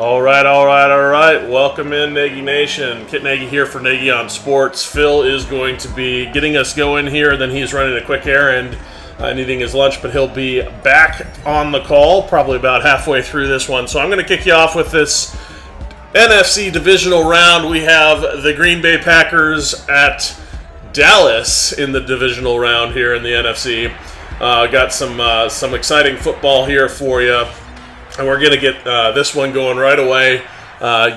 All right. Welcome in, Nagy Nation. Kit Nagy here for Nagy on Sports. Phil is going to be getting us going here. Then he's running a quick errand and eating his lunch, but he'll be back on the call probably about halfway through this one. So I'm going to kick you off with this NFC Divisional round. We have the Green Bay Packers at Dallas in the Divisional round here in the NFC. Got some exciting football here for you. And we're going to get this one going right away,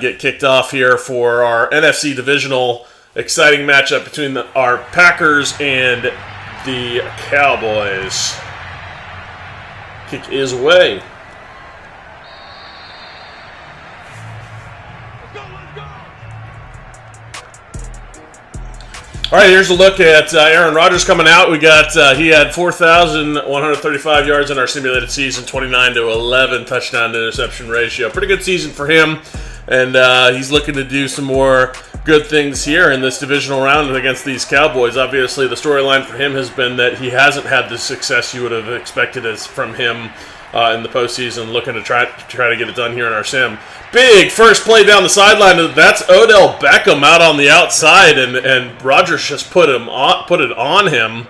get kicked off here for our NFC Divisional exciting matchup between our Packers and the Cowboys. Kick is away. All right, here's a look at Aaron Rodgers coming out. We got he had 4,135 yards in our simulated season, 29-11 touchdown to interception ratio. Pretty good season for him, and he's looking to do some more good things here in this divisional round against these Cowboys. Obviously, the storyline for him has been that he hasn't had the success you would have expected from him in the postseason, looking to try to get it done here in our sim. Big first play down the sideline. That's Odell Beckham out on the outside, and Rodgers just put it on him.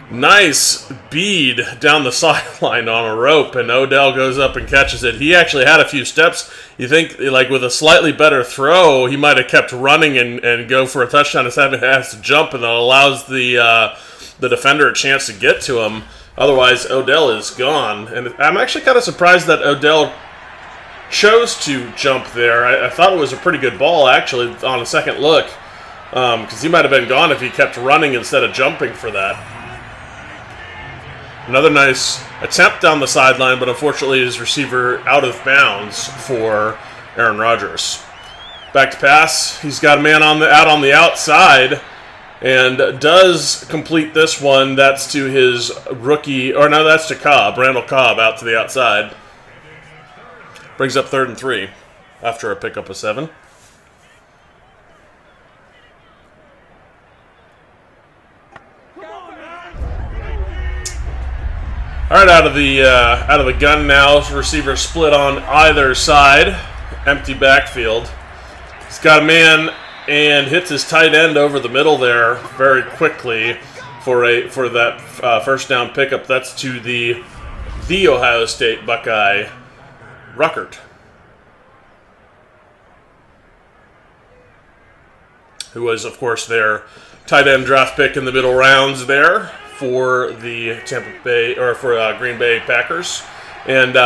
Nice bead down the sideline on a rope, and Odell goes up and catches it. He actually had a few steps. You think, like, with a slightly better throw, he might have kept running and go for a touchdown instead of having to jump, and that allows the defender a chance to get to him. Otherwise, Odell is gone. And I'm actually kind of surprised that Odell chose to jump there. I thought it was a pretty good ball, actually, on a second look, because he might have been gone if he kept running instead of jumping for that. Another nice attempt down the sideline, but unfortunately his receiver out of bounds for Aaron Rodgers. Back to pass. He's got a man out on the outside, and does complete this one. That's to his rookie, or no, that's to Cobb, Randall Cobb, out to the outside. Brings up 3rd and 3 after a pickup of 7. All right, out of the gun now. Receiver split on either side. Empty backfield. He's got a man and hits his tight end over the middle there very quickly for that first down pickup. That's to the Ohio State Buckeye, Ruckert, who was, of course, their tight end draft pick in the middle rounds there for the Green Bay Packers. And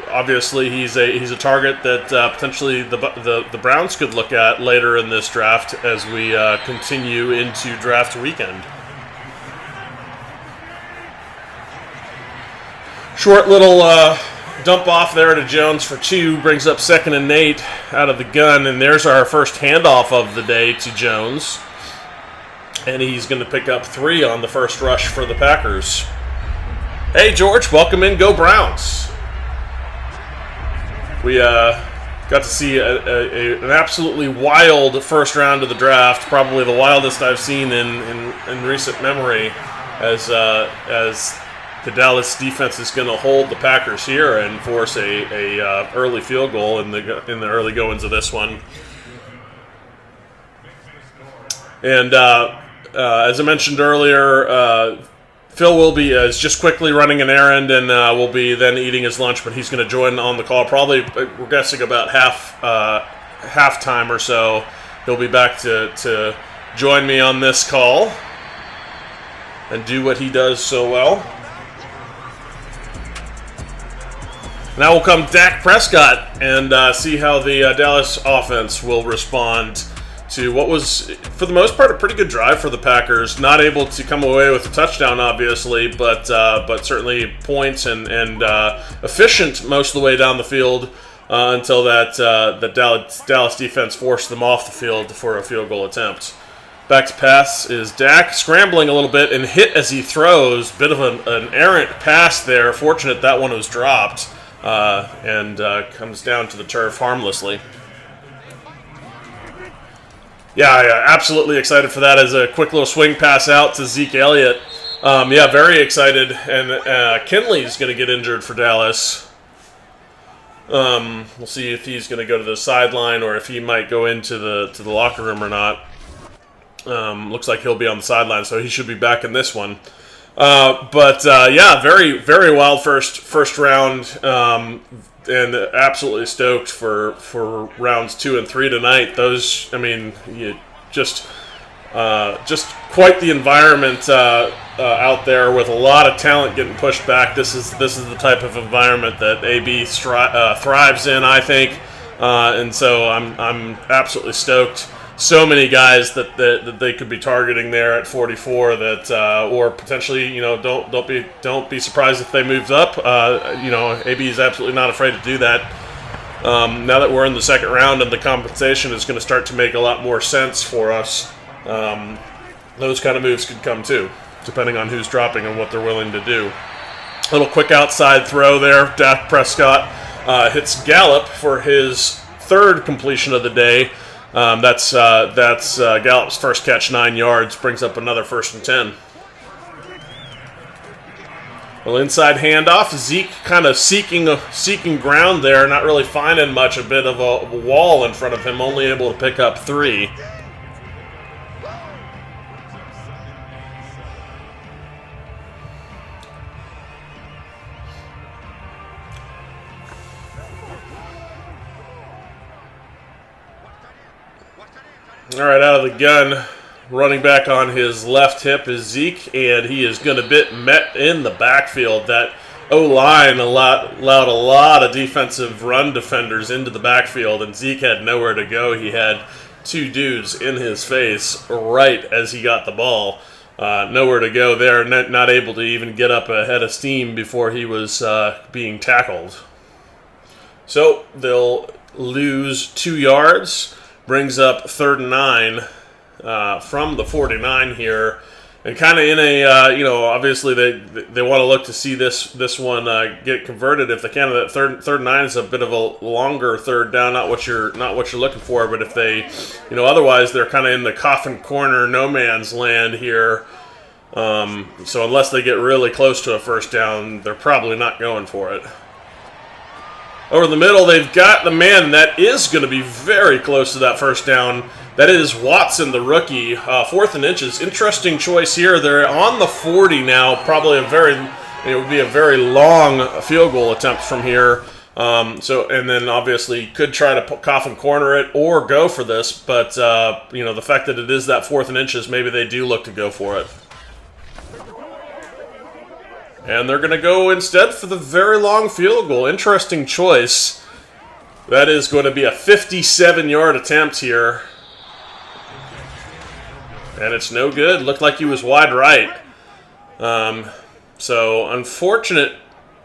obviously he's a target that potentially the Browns could look at later in this draft as we continue into draft weekend. Short little dump off there to Jones for 2, brings up 2nd and 8 out of the gun, and there's our first handoff of the day to Jones. And he's going to pick up 3 on the first rush for the Packers. Hey, George, welcome in. Go Browns. We got to see an absolutely wild first round of the draft, probably the wildest I've seen in recent memory, as the Dallas defense is going to hold the Packers here and force a early field goal in the early goings of this one. And as I mentioned earlier, Phil is just quickly running an errand and will be then eating his lunch, but he's going to join on the call. Probably, we're guessing about halftime or so. He'll be back to join me on this call and do what he does so well. Now will come Dak Prescott and see how the Dallas offense will respond to what was, for the most part, a pretty good drive for the Packers. Not able to come away with a touchdown, obviously, but certainly points and efficient most of the way down the field until that Dallas defense forced them off the field for a field goal attempt. Back to pass is Dak, scrambling a little bit and hit as he throws. Bit of an errant pass there. Fortunate that one was dropped and comes down to the turf harmlessly. Yeah, absolutely excited for that as a quick little swing pass out to Zeke Elliott. Very excited. And Kinley's going to get injured for Dallas. We'll see if he's going to go to the sideline or if he might go into the locker room or not. Looks like he'll be on the sideline, so he should be back in this one. Yeah, very, very wild first round, and absolutely stoked for rounds 2 and 3 tonight. Those, I mean, just quite the environment out there with a lot of talent getting pushed back. This is the type of environment that AB thrives in, I think, and so I'm absolutely stoked. So many guys that they could be targeting there at 44 that or potentially, don't be surprised if they moved up. AB is absolutely not afraid to do that. Now that we're in the second round and the compensation is going to start to make a lot more sense for us, those kind of moves could come too, depending on who's dropping and what they're willing to do. A little quick outside throw there. Dak Prescott hits Gallup for his third completion of the day. That's Gallup's first catch, 9 yards, brings up another 1st and 10. Well, inside handoff, Zeke kind of seeking ground there, not really finding much, a bit of a wall in front of him, only able to pick up 3. All right, out of the gun, running back on his left hip is Zeke, and he is going to be met in the backfield. That O-line allowed a lot of defensive run defenders into the backfield, and Zeke had nowhere to go. He had 2 dudes in his face right as he got the ball. Nowhere to go there, not able to even get up ahead of steam before he was being tackled. So they'll lose 2 yards. Brings up 3rd and 9 from the 49 here, and kind of in a obviously they want to look to see this one get converted if they can. That third and 9 is a bit of a longer third down, not what you're looking for. But if they, otherwise they're kind of in the coffin corner, no man's land here. So unless they get really close to a first down, they're probably not going for it. Over the middle, they've got the man that is going to be very close to that first down. That is Watson, the rookie, 4th and inches. Interesting choice here. They're on the 40 now. Probably it would be a very long field goal attempt from here. And then obviously could try to coffin corner it or go for this. But the fact that it is that 4th and inches, maybe they do look to go for it. And they're going to go instead for the very long field goal. Interesting choice. That is going to be a 57-yard attempt here. And it's no good. Looked like he was wide right. So unfortunate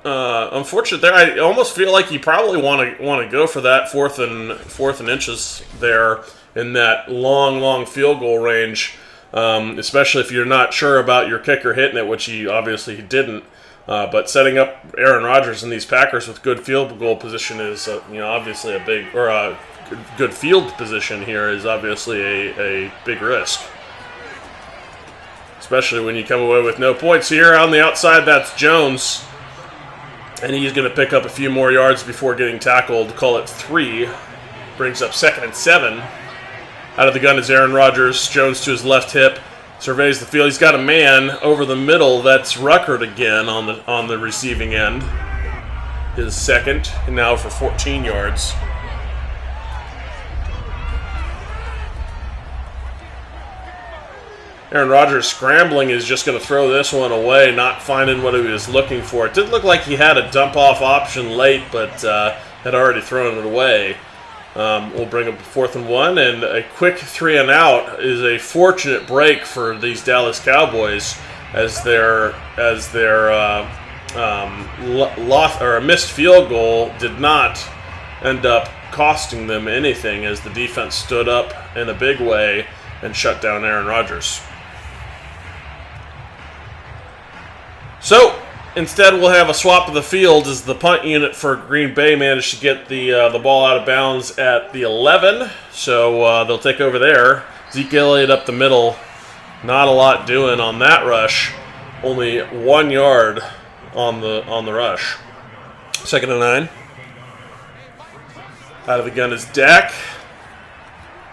there. I almost feel like you probably want to go for that fourth and inches there in that long field goal range. Especially if you're not sure about your kicker hitting it, which he obviously didn't. But setting up Aaron Rodgers and these Packers with good field goal position is, obviously a good field position here is obviously a big risk. Especially when you come away with no points here. On the outside, that's Jones. And he's going to pick up a few more yards before getting tackled. Call it 3. Brings up 2nd and 7. Out of the gun is Aaron Rodgers. Jones to his left hip. Surveys the field. He's got a man over the middle. That's Ruckert again on the receiving end. His second, and now for 14 yards. Aaron Rodgers scrambling is just going to throw this one away, not finding what he was looking for. It did look like he had a dump-off option late, but had already thrown it away. We'll bring up 4th and 1, and a quick 3 and out is a fortunate break for these Dallas Cowboys as their missed field goal did not end up costing them anything as the defense stood up in a big way and shut down Aaron Rodgers. So instead, we'll have a swap of the field as the punt unit for Green Bay managed to get the ball out of bounds at the 11. So they'll take over there. Zeke Elliott up the middle. Not a lot doing on that rush. Only 1 yard on the rush. 2nd and 9. Out of the gun is Dak.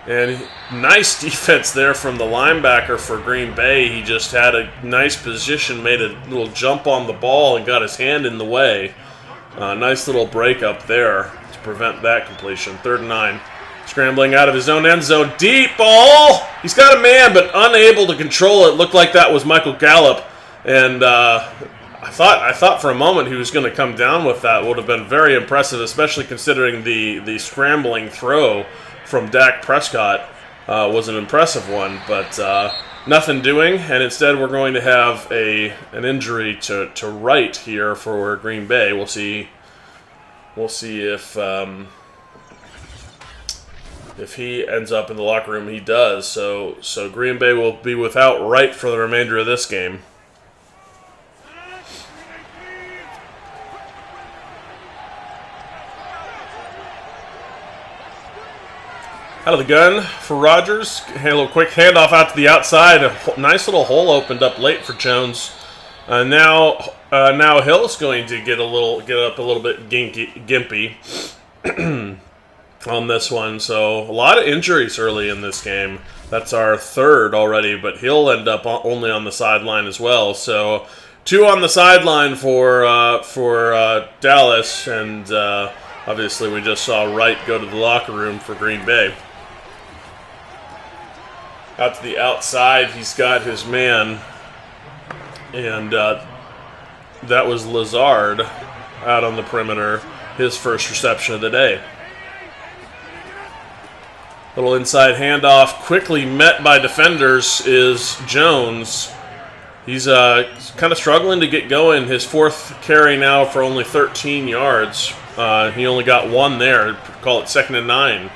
And nice defense there from the linebacker for Green Bay. He just had a nice position, made a little jump on the ball, and got his hand in the way. Nice little break up there to prevent that completion. 3rd and 9. Scrambling out of his own end zone. Deep ball! He's got a man, but unable to control it. Looked like that was Michael Gallup. And I thought for a moment he was going to come down with that. Would have been very impressive, especially considering the scrambling throw from Dak Prescott was an impressive one, but nothing doing, and instead we're going to have an injury to Wright here for Green Bay. We'll see if he ends up in the locker room. He does. So Green Bay will be without Wright for the remainder of this game. Out of the gun for Rodgers. A little quick handoff out to the outside. A nice little hole opened up late for Jones. Now Hill's going to get up a little bit gimpy on this one. So a lot of injuries early in this game. That's our 3rd already, but he'll end up only on the sideline as well. So 2 on the sideline for Dallas, and obviously we just saw Wright go to the locker room for Green Bay. Out to the outside, he's got his man, and that was Lazard out on the perimeter, his first reception of the day. Little inside handoff, quickly met by defenders, is Jones. He's kind of struggling to get going. His 4th carry now for only 13 yards. He only got 1 there. Call it 2nd and 9.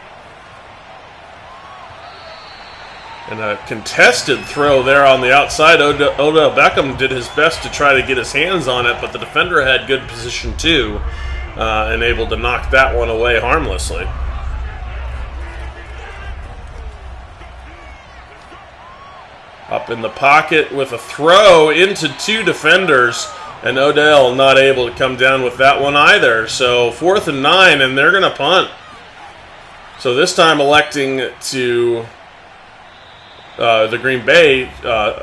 And a contested throw there on the outside. Odell Beckham did his best to try to get his hands on it, but the defender had good position too, and able to knock that one away harmlessly. Up in the pocket with a throw into 2 defenders, and Odell not able to come down with that one either. So 4th and 9, and they're going to punt. So this time electing to the Green Bay,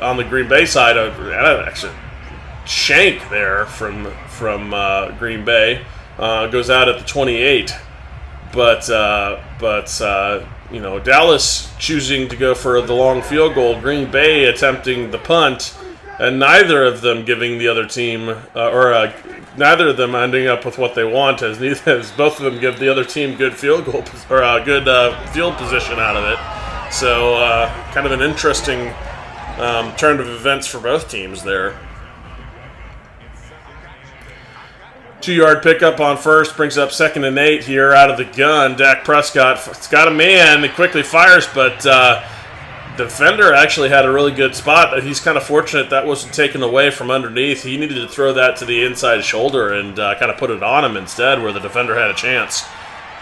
on the Green Bay side, actually shank there from Green Bay, goes out at the 28. But Dallas choosing to go for the long field goal, Green Bay attempting the punt, and neither of them giving the other team, neither of them ending up with what they want, as both of them give the other team good field goal or good field position out of it. So kind of an interesting turn of events for both teams there. 2-yard pickup on first, brings up 2nd and 8 here out of the gun. Dak Prescott's got a man, he quickly fires, but defender actually had a really good spot. He's kind of fortunate that wasn't taken away from underneath. He needed to throw that to the inside shoulder and kind of put it on him instead, where the defender had a chance.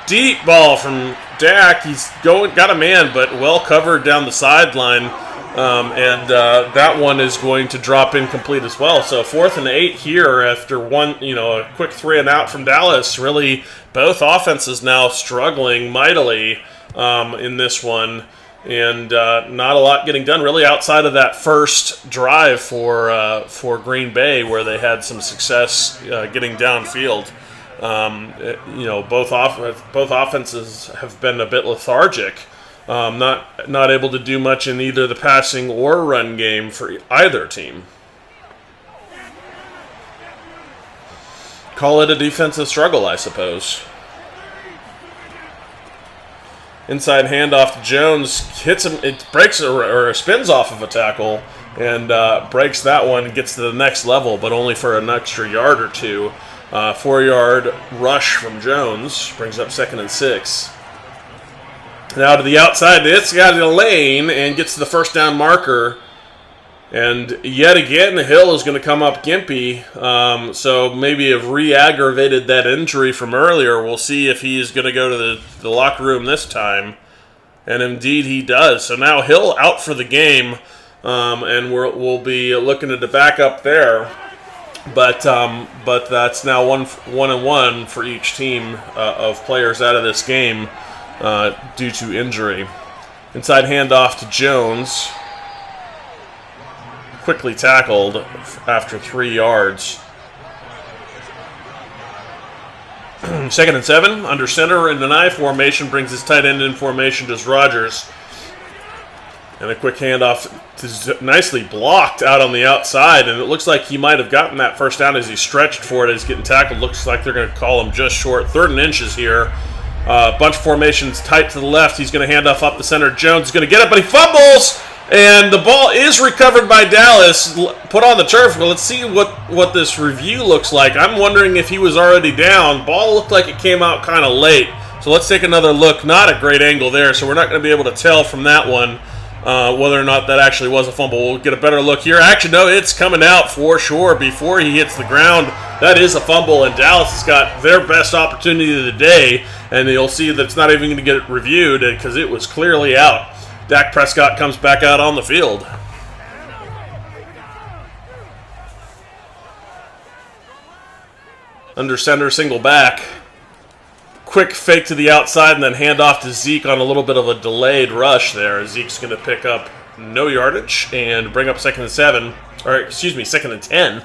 Deep ball from Dak. He's got a man, but well covered down the sideline. And that one is going to drop incomplete as well. So 4th and 8 here after a quick 3 and out from Dallas. Really, both offenses now struggling mightily in this one, and not a lot getting done really outside of that first drive for Green Bay, where they had some success getting downfield. Both offenses have been a bit lethargic. Not able to do much in either the passing or run game for either team. Call it a defensive struggle, I suppose. Inside handoff to Jones, hits him, it breaks or spins off of a tackle and breaks that one and gets to the next level, but only for an extra yard or 2. 4-yard rush from Jones brings up 2nd and 6. Now to the outside, it's got a lane and gets to the first down marker. And yet again, Hill is going to come up gimpy. So maybe have re-aggravated that injury from earlier. We'll see if he's going to go to the locker room this time. And indeed he does. So now Hill out for the game. And we'll be looking at the backup there. But that's now one and one for each team of players out of this game due to injury. Inside handoff to Jones. Quickly tackled after 3 yards. 2nd and 7. Under center in the I formation. Brings his tight end in formation. Does Rodgers. And a quick handoff nicely blocked out on the outside. And it looks like he might have gotten that first down as he stretched for it as he's getting tackled. Looks like they're going to call him just short. 3rd and inches here. Bunch of formations tight to the left. He's going to hand off up the center. Jones is going to get it, but he fumbles. And the ball is recovered by Dallas, put on the turf. Well, let's see what this review looks like. I'm wondering if he was already down. Ball looked like it came out kind of late. So let's take another look. Not a great angle there, so we're not going to be able to tell from that one whether or not that actually was a fumble. We'll get a better look here. Actually, no, it's coming out for sure before he hits the ground. That is a fumble, and Dallas has got their best opportunity of the day, and you'll see that it's not even going to get reviewed because it was clearly out. Dak Prescott comes back out on the field. Under center, single back. Quick fake to the outside and then hand off to Zeke on a little bit of a delayed rush there. Zeke's going to pick up no yardage and bring up 2nd and 7. Or, excuse me, 2nd and 10.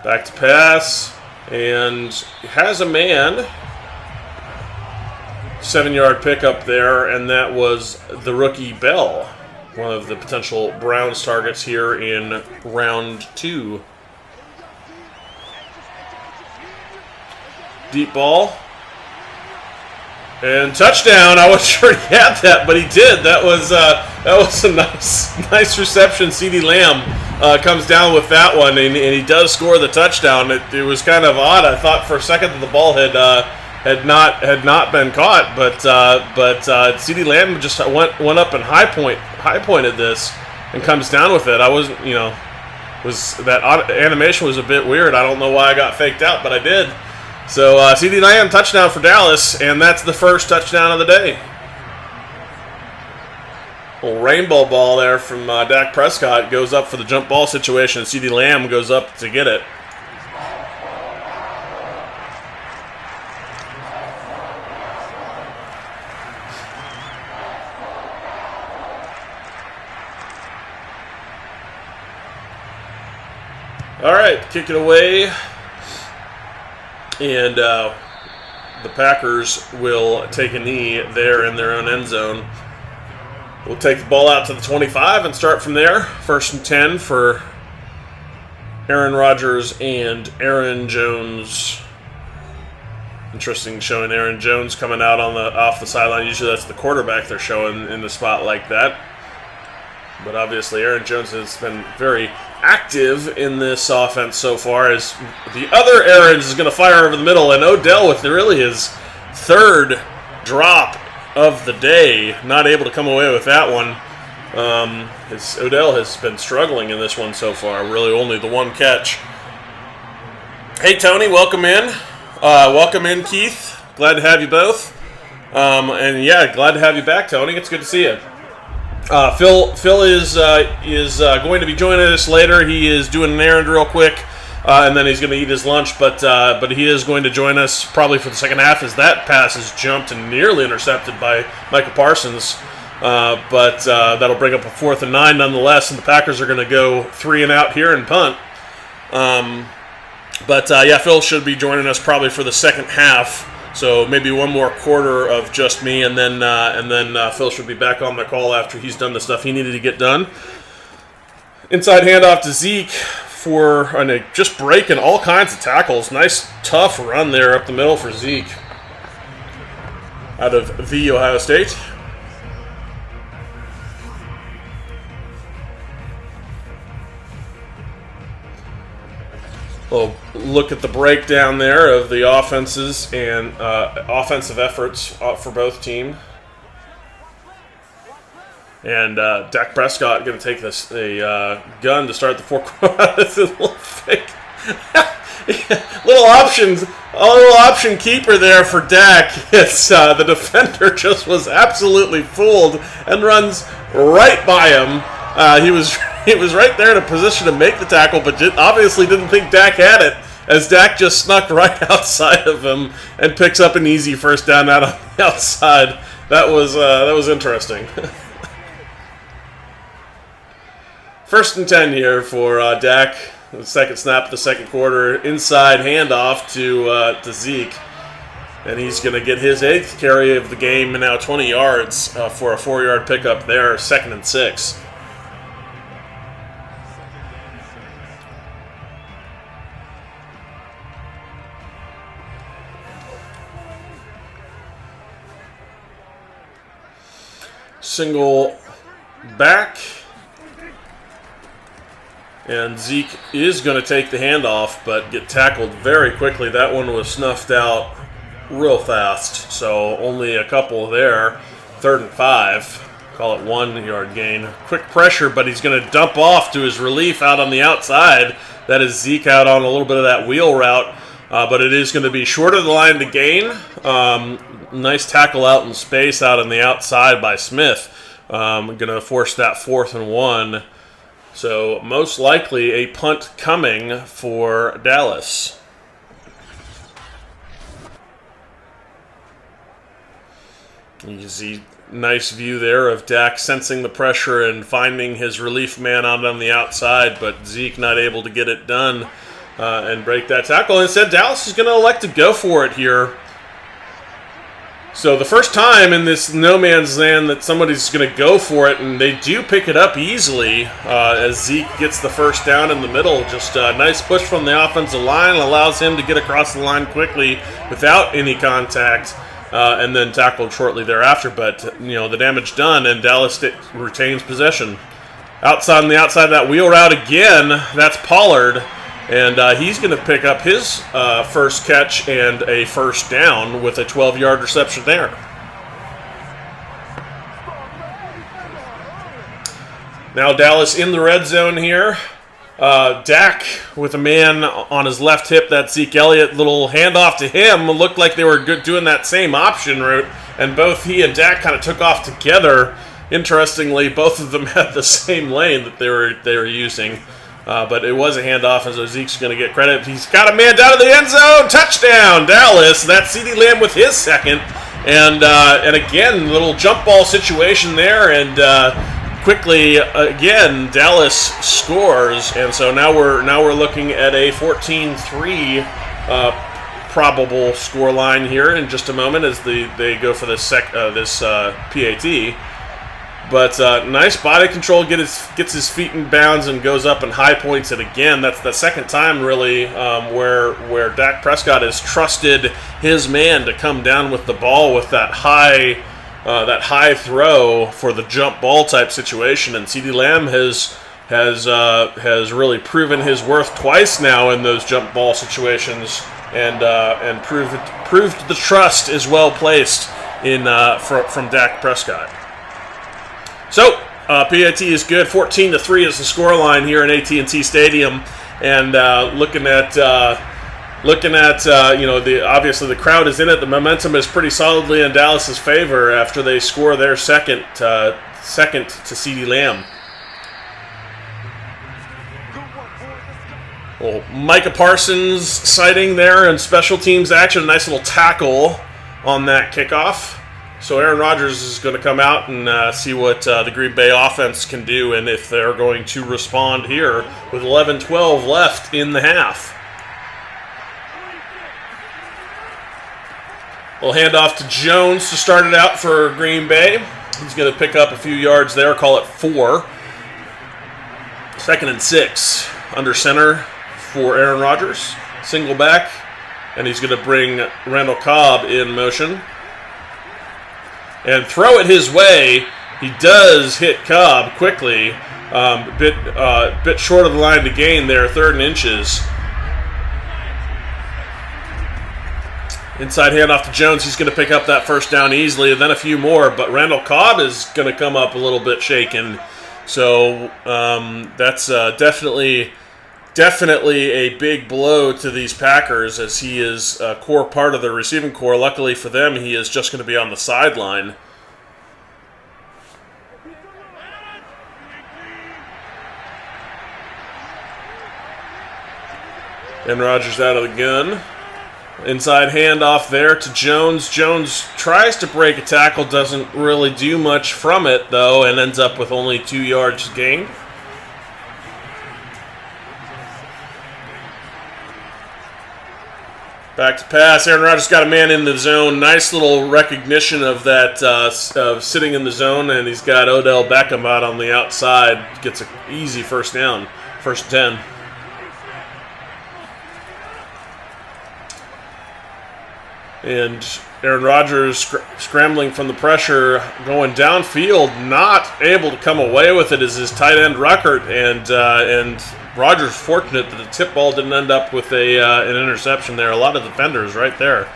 Back to pass. And has a man. 7-yard pickup there, and that was the rookie Bell, one of the potential Browns targets here in round 2. Deep ball. And touchdown. I wasn't sure he had that, but he did. That was a nice reception. CeeDee Lamb comes down with that one, and he does score the touchdown. It was kind of odd. I thought for a second that the ball had not been caught, but CeeDee Lamb just went up and high pointed this and comes down with it. I wasn't, was that animation was a bit weird. I don't know why I got faked out, but I did. So CeeDee Lamb touchdown for Dallas, and that's the first touchdown of the day. Little rainbow ball there from Dak Prescott goes up for the jump ball situation. CeeDee Lamb goes up to get it. All right, kick it away, and the Packers will take a knee there in their own end zone. We'll take the ball out to the 25 and start from there. 1st and 10 for Aaron Rodgers and Aaron Jones. Interesting showing Aaron Jones coming out off the sideline. Usually that's the quarterback they're showing in the spot like that. But obviously Aaron Jones has been very active in this offense so far, as the other Aaron's is going to fire over the middle, and Odell with really his 3rd drop of the day, not able to come away with that one. Odell has been struggling in this one so far, really only the one catch. Hey Tony, welcome in. Welcome in Keith. Glad to have you both. And yeah, glad to have you back, Tony. It's good to see you. Phil is going to be joining us later. He is doing an errand real quick, and then he's going to eat his lunch. But he is going to join us probably for the second half, as that pass is jumped and nearly intercepted by Michael Parsons. But that'll bring up a 4th and 9 nonetheless, and the Packers are going to go 3 and out here and punt. Yeah, Phil should be joining us probably for the second half. So maybe one more quarter of just me, and then Phil should be back on the call after he's done the stuff he needed to get done. Inside handoff to Zeke for just breaking all kinds of tackles. Nice, tough run there up the middle for Zeke out of the Ohio State. We'll look at the breakdown there of the offenses and offensive efforts for both teams. And Dak Prescott going to take a gun to start the fourth quarter. This is a little fake. little option keeper there for Dak. It's the defender just was absolutely fooled and runs right by him. He was right there in a position to make the tackle, but obviously didn't think Dak had it, as Dak just snuck right outside of him and picks up an easy first down out on the outside. That was interesting. First and 10 here for Dak. The second snap of the second quarter. Inside handoff to Zeke. And he's going to get his 8th carry of the game, and now 20 yards for a 4-yard pickup there, 2nd and 6. Single back. And Zeke is going to take the handoff, but get tackled very quickly. That one was snuffed out real fast, so only a couple there. 3rd and 5. Call it 1-yard gain. Quick pressure, but he's going to dump off to his relief out on the outside. That is Zeke out on a little bit of that wheel route, but it is going to be short of the line to gain. Nice tackle out in space out on the outside by Smith. Going to force that 4th and 1. So most likely a punt coming for Dallas. You can see nice view there of Dak sensing the pressure and finding his relief man out on the outside, but Zeke not able to get it done and break that tackle. Instead, Dallas is going to elect to go for it here. So the first time in this no man's land that somebody's going to go for it, and they do pick it up easily as Zeke gets the first down in the middle. Just a nice push from the offensive line allows him to get across the line quickly without any contact, and then tackled shortly thereafter. But the damage done, and Dallas retains possession. Outside on the outside of that wheel route again, that's Pollard. And he's going to pick up his first catch and a first down with a 12-yard reception there. Now Dallas in the red zone here. Dak with a man on his left hip, that's Zeke Elliott. Little handoff to him. Looked like they were doing that same option route, and both he and Dak kind of took off together. Interestingly, both of them had the same lane that they were using. But it was a handoff, and so Zeke's going to get credit. He's got a man down to the end zone. Touchdown, Dallas. That's CeeDee Lamb with his second. And again, little jump ball situation there. And quickly, again, Dallas scores. And so now we're looking at a 14-3 probable score line here in just a moment as they go for this PAT. But nice body control, gets his feet in bounds and goes up and high points it again. That's the second time really where Dak Prescott has trusted his man to come down with the ball with that high throw for the jump ball type situation. And CeeDee Lamb has really proven his worth twice now in those jump ball situations, and proved the trust is well placed in from Dak Prescott. So, PAT is good. 14-3 is the scoreline here in AT&T Stadium, and looking at obviously the crowd is in it. The momentum is pretty solidly in Dallas's favor after they score their second to CeeDee Lamb. Well, Micah Parsons sighting there in special teams action. A nice little tackle on that kickoff. So Aaron Rodgers is going to come out and see what the Green Bay offense can do, and if they're going to respond here with 11-12 left in the half. We'll hand off to Jones to start it out for Green Bay. He's going to pick up a few yards there, call it 4. 2nd and 6 under center for Aaron Rodgers. Single back, and he's going to bring Randall Cobb in motion. And throw it his way. He does hit Cobb quickly. Bit short of the line to gain there, 3rd and inches. Inside handoff to Jones. He's going to pick up that first down easily, and then a few more. But Randall Cobb is going to come up a little bit shaken. So that's definitely a big blow to these Packers, as he is a core part of the receiving core. Luckily for them, he is just going to be on the sideline. And Rodgers out of the gun. Inside handoff there to Jones. Jones tries to break a tackle, doesn't really do much from it, though, and ends up with only 2 yards gained. Back to pass. Aaron Rodgers got a man in the zone. Nice little recognition of that, of sitting in the zone, and he's got Odell Beckham out on the outside. Gets an easy first down, 1st and 10. And Aaron Rodgers scrambling from the pressure, going downfield, not able to come away with it, is his tight end Ruckert, and Rodgers fortunate that the tip ball didn't end up with an interception there. A lot of defenders right there.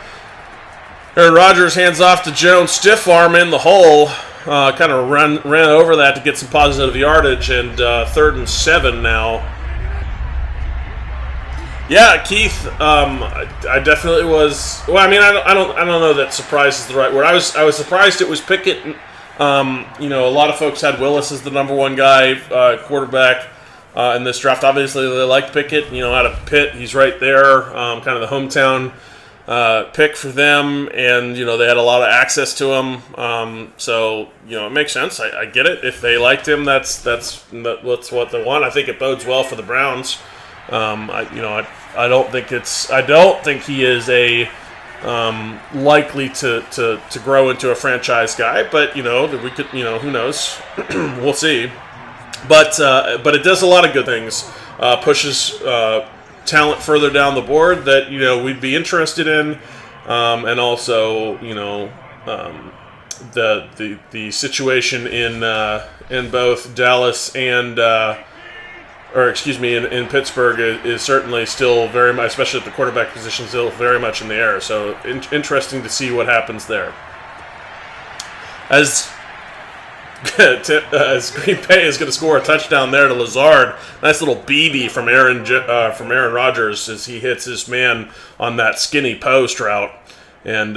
Aaron Rodgers hands off to Jones, stiff arm in the hole, kind of ran over that to get some positive yardage, and 3rd and 7 now. Yeah, Keith. I definitely was. Well, I mean, I don't know that surprise is the right word. I was surprised it was Pickett. A lot of folks had Willis as the number 1 guy, quarterback in this draft. Obviously, they liked Pickett. Out of Pitt, he's right there, kind of the hometown pick for them, and they had a lot of access to him. So it makes sense. I get it. If they liked him, that's what they want. I think it bodes well for the Browns. I don't think he is a likely to grow into a franchise guy, but we could, who knows? We'll see. But it does a lot of good things. Pushes talent further down the board that we'd be interested in, and also the situation in both Dallas and in Pittsburgh is certainly still very much, especially at the quarterback position, still very much in the air. So interesting to see what happens there. As Green Bay is going to score a touchdown there to Lazard, nice little BB from Aaron Rodgers as he hits his man on that skinny post route, and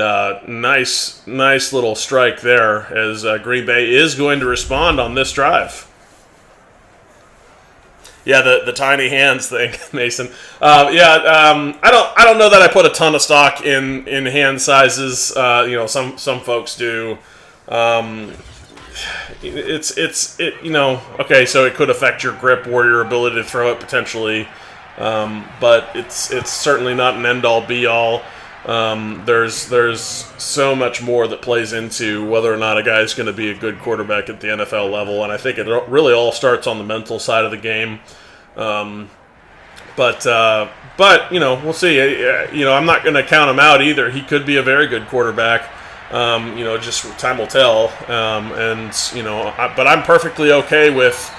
nice little strike there as Green Bay is going to respond on this drive. Yeah, the tiny hands thing, Mason. I don't know that I put a ton of stock in hand sizes. Some folks do. Okay, so it could affect your grip or your ability to throw it potentially, but it's certainly not an end-all be-all. There's so much more that plays into whether or not a guy is going to be a good quarterback at the NFL level, and I think it really all starts on the mental side of the game. But we'll see. I'm not going to count him out either. He could be a very good quarterback. Just time will tell. But I'm perfectly okay with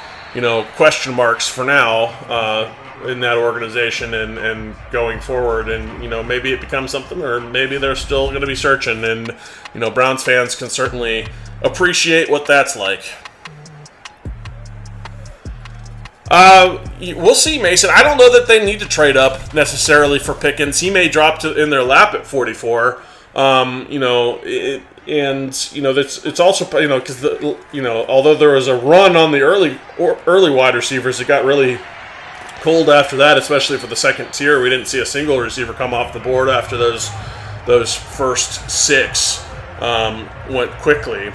question marks for now in that organization and going forward, and maybe it becomes something, or maybe they're still going to be searching, and Browns fans can certainly appreciate what that's like. We'll see, Mason. I don't know that they need to trade up necessarily for Pickens. He may drop in their lap at 44. It's also because although there was a run on the early wide receivers, it got really cold after that, especially for the second tier. We didn't see a single receiver come off the board after those first 6 went quickly.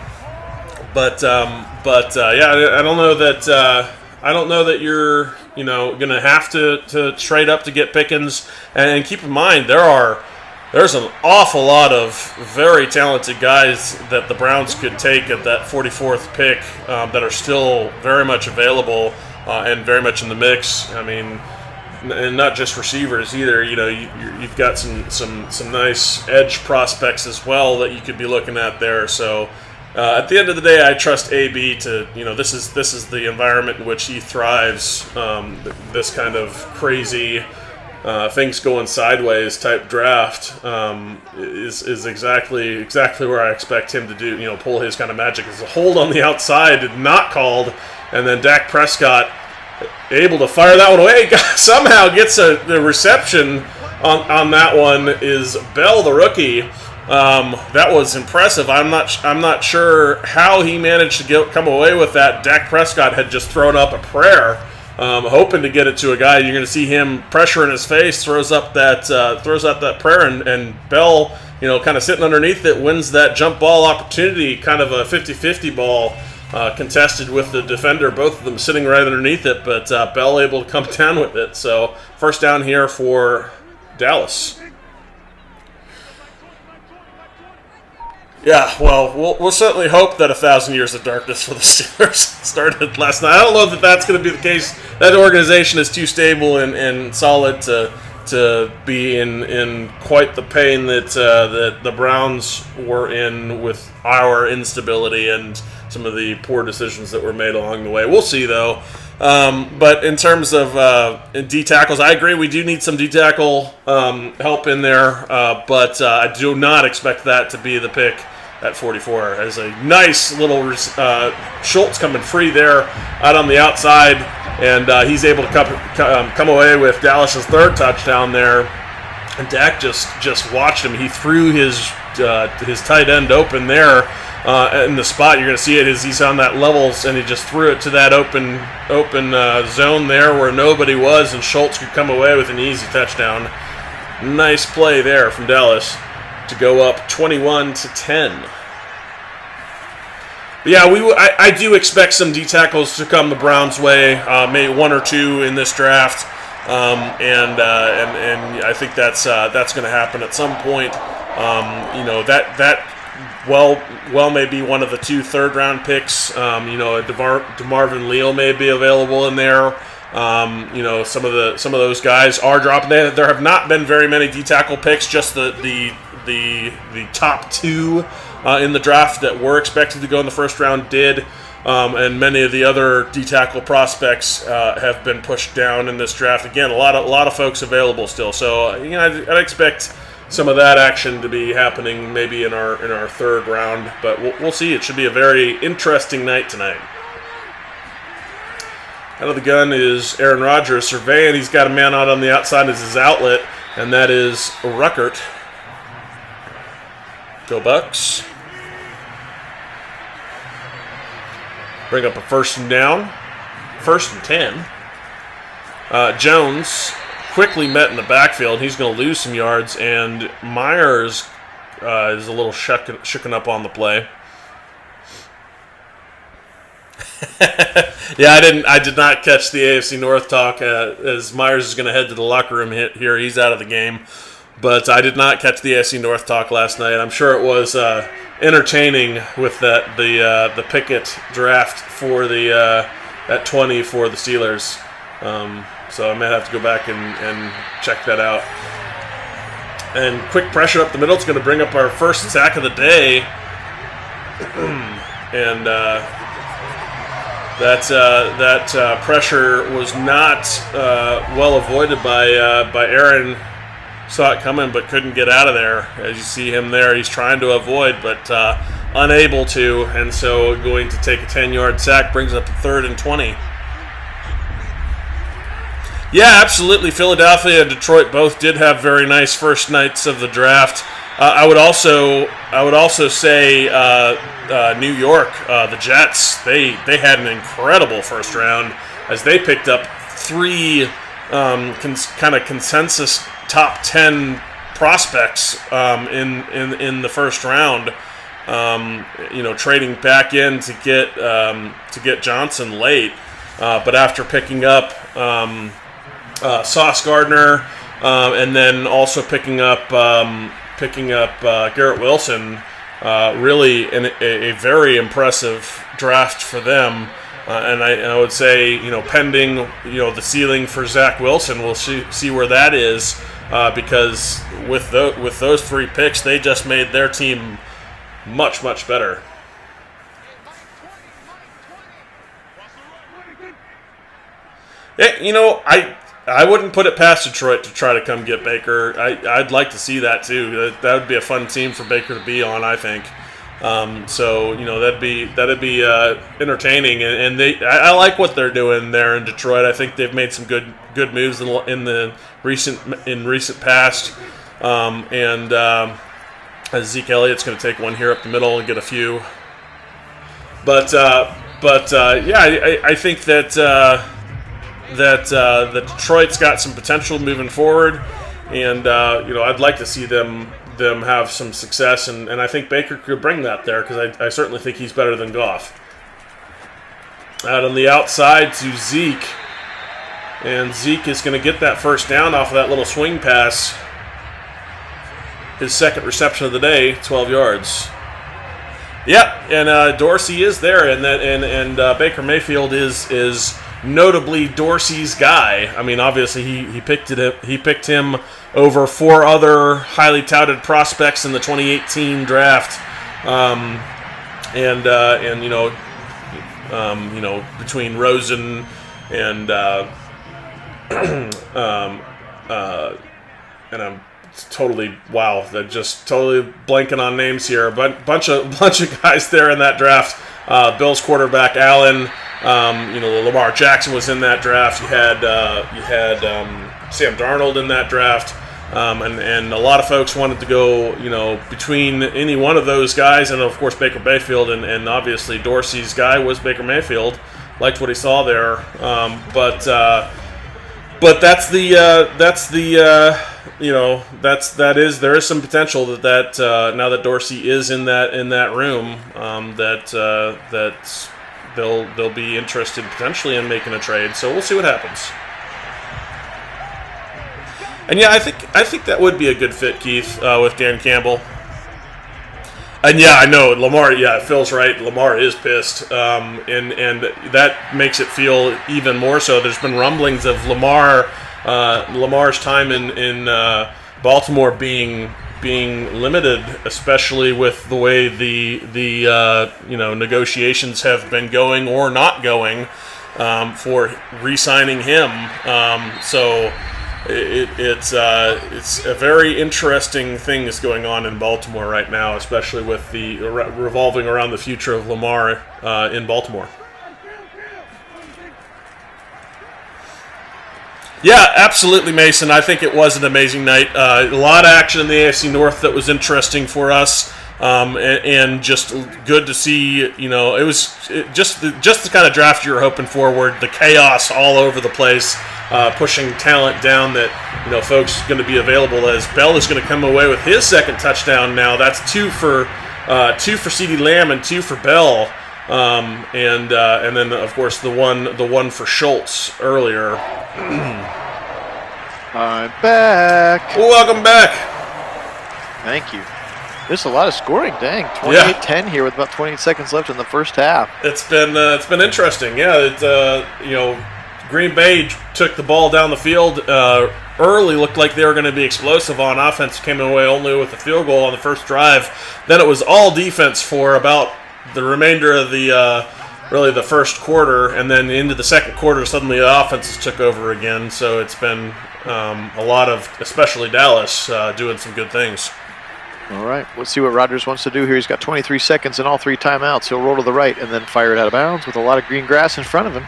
But I don't know that. I don't know that you're, going to have to trade up to get Pickens. And keep in mind, there's an awful lot of very talented guys that the Browns could take at that 44th pick that are still very much available and very much in the mix. I mean, and not just receivers either. You've got some nice edge prospects as well that you could be looking at there. So. At the end of the day, I trust AB to, this is the environment in which he thrives. This kind of crazy things going sideways type draft is exactly where I expect him to do. Pull his kind of magic. There's a hold on the outside, not called, and then Dak Prescott able to fire that one away. Somehow gets the reception on that one is Bell, the rookie. That was impressive. I'm not sure how he managed to come away with that. Dak Prescott had just thrown up a prayer hoping to get it to a guy. You're going to see him pressure in his face, throws out that prayer, and Bell, kind of sitting underneath it, wins that jump ball opportunity, kind of a 50-50 ball, contested with the defender, both of them sitting right underneath it, but Bell able to come down with it. So first down here for Dallas. Yeah, well, we'll certainly hope that 1,000 years of darkness for the Steelers started last night. I don't know that that's going to be the case. That organization is too stable and solid to be in quite the pain that the Browns were in with our instability and some of the poor decisions that were made along the way. We'll see, though. But in terms of D tackles, I agree we do need some D tackle help in there, but I do not expect that to be the pick at 44. As a nice little Schultz coming free there out on the outside, and he's able to come away with Dallas's third touchdown there. And Dak just watched him. He threw his tight end open there in the spot. You're going to see it as he's on that levels, and he just threw it to that open zone there where nobody was, and Schultz could come away with an easy touchdown. Nice play there from Dallas to go up 21-10. But yeah, I do expect some D tackles to come the Browns' way, maybe one or two in this draft, and I think that's going to happen at some point. That may be one of the 2 third-round picks. DeMarvin Leal may be available in there. Some of those guys are dropping. There have not been very many D tackle picks. Just the top 2 in the draft that were expected to go in the first round did, and many of the other D tackle prospects have been pushed down in this draft. Again, a lot of folks available still. So I'd expect some of that action to be happening maybe in our third round, but we'll see. It should be a very interesting night tonight. Out of the gun is Aaron Rodgers surveying. He's got a man out on the outside as his outlet, and that is Ruckert. Go Bucks. Bring up a first and down. 1st and 10. Jones quickly met in the backfield. He's going to lose some yards, and Myers is a little shooken up on the play. Yeah, I did not catch the AFC North talk as Myers is going to head to the locker room here. He's out of the game. But I did not catch the AFC North talk last night. I'm sure it was entertaining with the Pickett draft for at 20 for the Steelers. So I might have to go back and check that out. And quick pressure up the middle. It's going to bring up our first sack of the day. And that pressure was not well avoided by Aaron. Saw it coming but couldn't get out of there. As you see him there, he's trying to avoid but unable to, and so going to take a 10-yard sack, brings up 3rd and 20. Yeah, absolutely. Philadelphia and Detroit both did have very nice first nights of the draft. I would also say New York, the Jets, they had an incredible first round as they picked up 3 kind of consensus top 10 prospects in the first round. Trading back in to get Johnson late, but after picking up Sauce Gardner and then also picking up Garrett Wilson, really a very impressive draft for them. And I would say, pending, the ceiling for Zach Wilson, we'll see where that is, because with those 3 picks, they just made their team much, much better. Yeah, I wouldn't put it past Detroit to try to come get Baker. I'd like to see that too. That would be a fun team for Baker to be on, I think. That'd be entertaining, and I like what they're doing there in Detroit. I think they've made some good moves in the recent past, and Zeke Elliott's going to take one here up the middle and get a few. But I think that that Detroit's got some potential moving forward, and I'd like to see them have some success, and I think Baker could bring that there because I certainly think he's better than Goff. Out on the outside to Zeke, and Zeke is going to get that first down off of that little swing pass. His second reception of the day, 12 yards. Yep, and Dorsey is there, and Baker Mayfield is notably Dorsey's guy. I mean, obviously he picked him over 4 other highly touted prospects in the 2018 draft, between Rosen and and I'm totally just totally blanking on names here. But bunch of guys there in that draft. Bills quarterback Allen. Lamar Jackson was in that draft. You had Sam Darnold in that draft. And a lot of folks wanted to go, between any one of those guys, and of course Baker Mayfield, and obviously Dorsey's guy was Baker Mayfield. Liked what he saw there, but there is some potential that now that Dorsey is in that room, that they'll be interested potentially in making a trade. So we'll see what happens. And yeah, I think that would be a good fit, Keith, with Dan Campbell. And yeah, I know Lamar. Yeah, Phil's right. Lamar is pissed, and that makes it feel even more so. There's been rumblings of Lamar's time in Baltimore being limited, especially with the way the negotiations have been going or not going for re-signing him. So. It's a very interesting thing that's going on in Baltimore right now, especially with the revolving around the future of Lamar in Baltimore. Yeah, absolutely, Mason. I think it was an amazing night. A lot of action in the AFC North that was interesting for us. And just good to see, it was just the kind of draft you were hoping for, where the chaos all over the place, pushing talent down that, folks are going to be available, as Bell is going to come away with his second touchdown now. That's two for CeeDee Lamb and 2 for Bell. And then, of course, the one for Schultz earlier. I'm back. Welcome back. Thank you. There's a lot of scoring. Dang, 28-10 here with about 28 seconds left in the first half. It's been interesting. Yeah, Green Bay took the ball down the field early. Looked like they were going to be explosive on offense. Came away only with a field goal on the first drive. Then it was all defense for about the remainder of the first quarter, and then into the second quarter, suddenly the offenses took over again. So it's been a lot of, especially Dallas, doing some good things. All right, let's see what Rodgers wants to do here. He's got 23 seconds and all 3 timeouts. He'll roll to the right and then fire it out of bounds with a lot of green grass in front of him.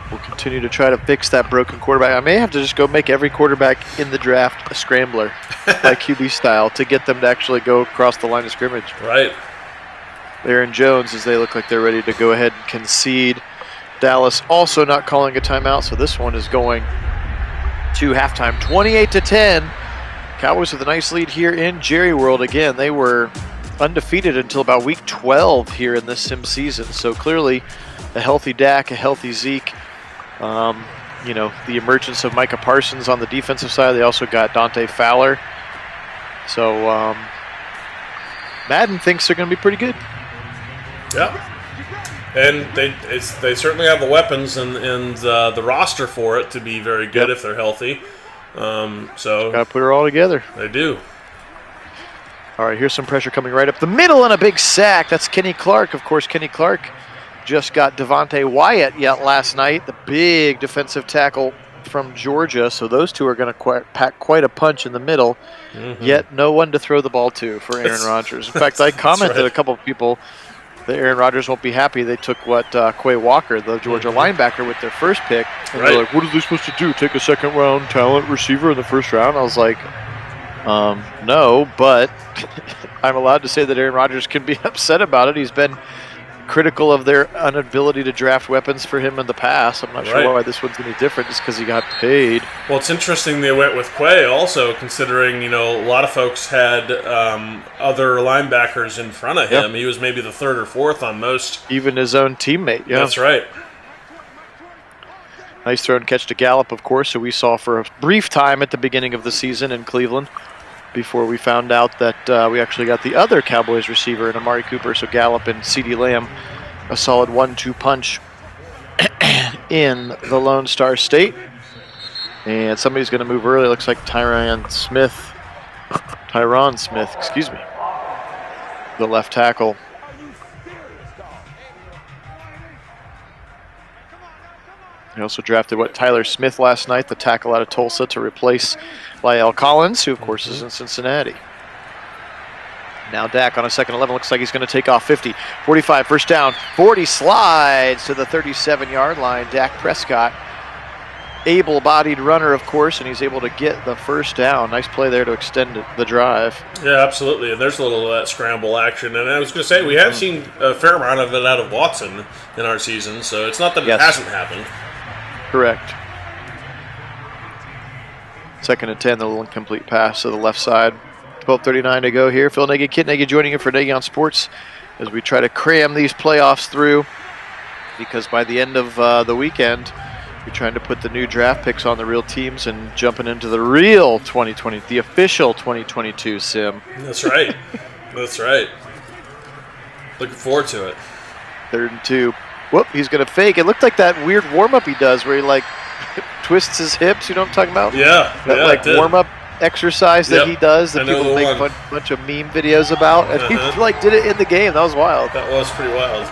We'll continue to try to fix that broken quarterback. I may have to just go make every quarterback in the draft a scrambler, like QB style, to get them to actually go across the line of scrimmage. Right. Aaron Jones, as they look like they're ready to go ahead and concede. Dallas also not calling a timeout, so this one is going to halftime, 28-10. Cowboys with a nice lead here in Jerry World. Again, they were undefeated until about week 12 here in this sim season. So clearly a healthy Dak, a healthy Zeke. The emergence of Micah Parsons on the defensive side. They also got Dante Fowler. So Madden thinks they're going to be pretty good. Yeah. And they certainly have the weapons and the roster for it to be very good if they're healthy. So got to put her all together. They do. All right, here's some pressure coming right up the middle and a big sack. That's Kenny Clark. Of course, Kenny Clark just got Devontae Wyatt last night, the big defensive tackle from Georgia. So those two are going to pack quite a punch in the middle. Mm-hmm. Yet no one to throw the ball to for Aaron Rodgers. In fact, I commented a couple of people that Aaron Rodgers won't be happy. They took Quay Walker, the Georgia linebacker, with their first pick. And they're like, what are they supposed to do? Take a second-round talent receiver in the first round? I was like, no, but I'm allowed to say that Aaron Rodgers can be upset about it. He's been critical of their inability to draft weapons for him in the past. I'm not Right. sure why this one's any different, just because he got paid. Well, it's interesting they went with Quay also, considering, a lot of folks had other linebackers in front of him. He was maybe the third or fourth on most. Even his own teammate, yeah. That's right. Nice throw and catch to Gallup, of course, who we saw for a brief time at the beginning of the season in Cleveland before we found out that we actually got the other Cowboys receiver in Amari Cooper. So Gallup and CeeDee Lamb, a solid 1-2 punch in the Lone Star State. And somebody's going to move early. Looks like Tyron Smith, excuse me, the left tackle. They also drafted Tyler Smith last night, the tackle out of Tulsa, to replace La'el Collins, who of course is in Cincinnati. Now Dak on a 2nd 11, looks like he's going to take off 50. 45, first down, 40, slides to the 37-yard line. Dak Prescott, able-bodied runner, of course, and he's able to get the first down. Nice play there to extend the drive. Yeah, absolutely. And there's a little of that scramble action. And I was going to say, we have seen a fair amount of it out of Watson in our season, so it's not that it hasn't happened. Correct. 2nd and 10, the little incomplete pass to the left side. 12:39 to go here. Phil Nagy, Kit Nagy joining you for Nagy on Sports as we try to cram these playoffs through, because by the end of the weekend, we're trying to put the new draft picks on the real teams and jumping into the real 2020, the official 2022 sim. That's right. That's right. Looking forward to it. 3rd and 2. Whoop, he's going to fake. It looked like that weird warm-up he does where he, twists his hips. You know what I'm talking about? Yeah. That, warm-up exercise that he does that people make a bunch of meme videos about. And he, did it in the game. That was wild. That was pretty wild.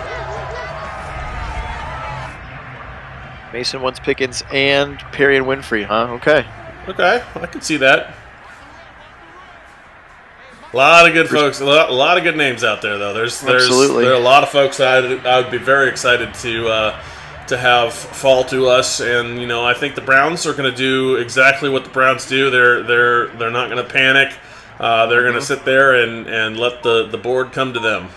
Mason wants Pickens and Perry and Winfrey, huh? Okay. Okay, I can see that. A lot of good folks, a lot of good names out there, though. There are a lot of folks that I would be very excited to have fall to us, and I think the Browns are going to do exactly what the Browns do. They're not going to panic. They're going to sit there and let the board come to them.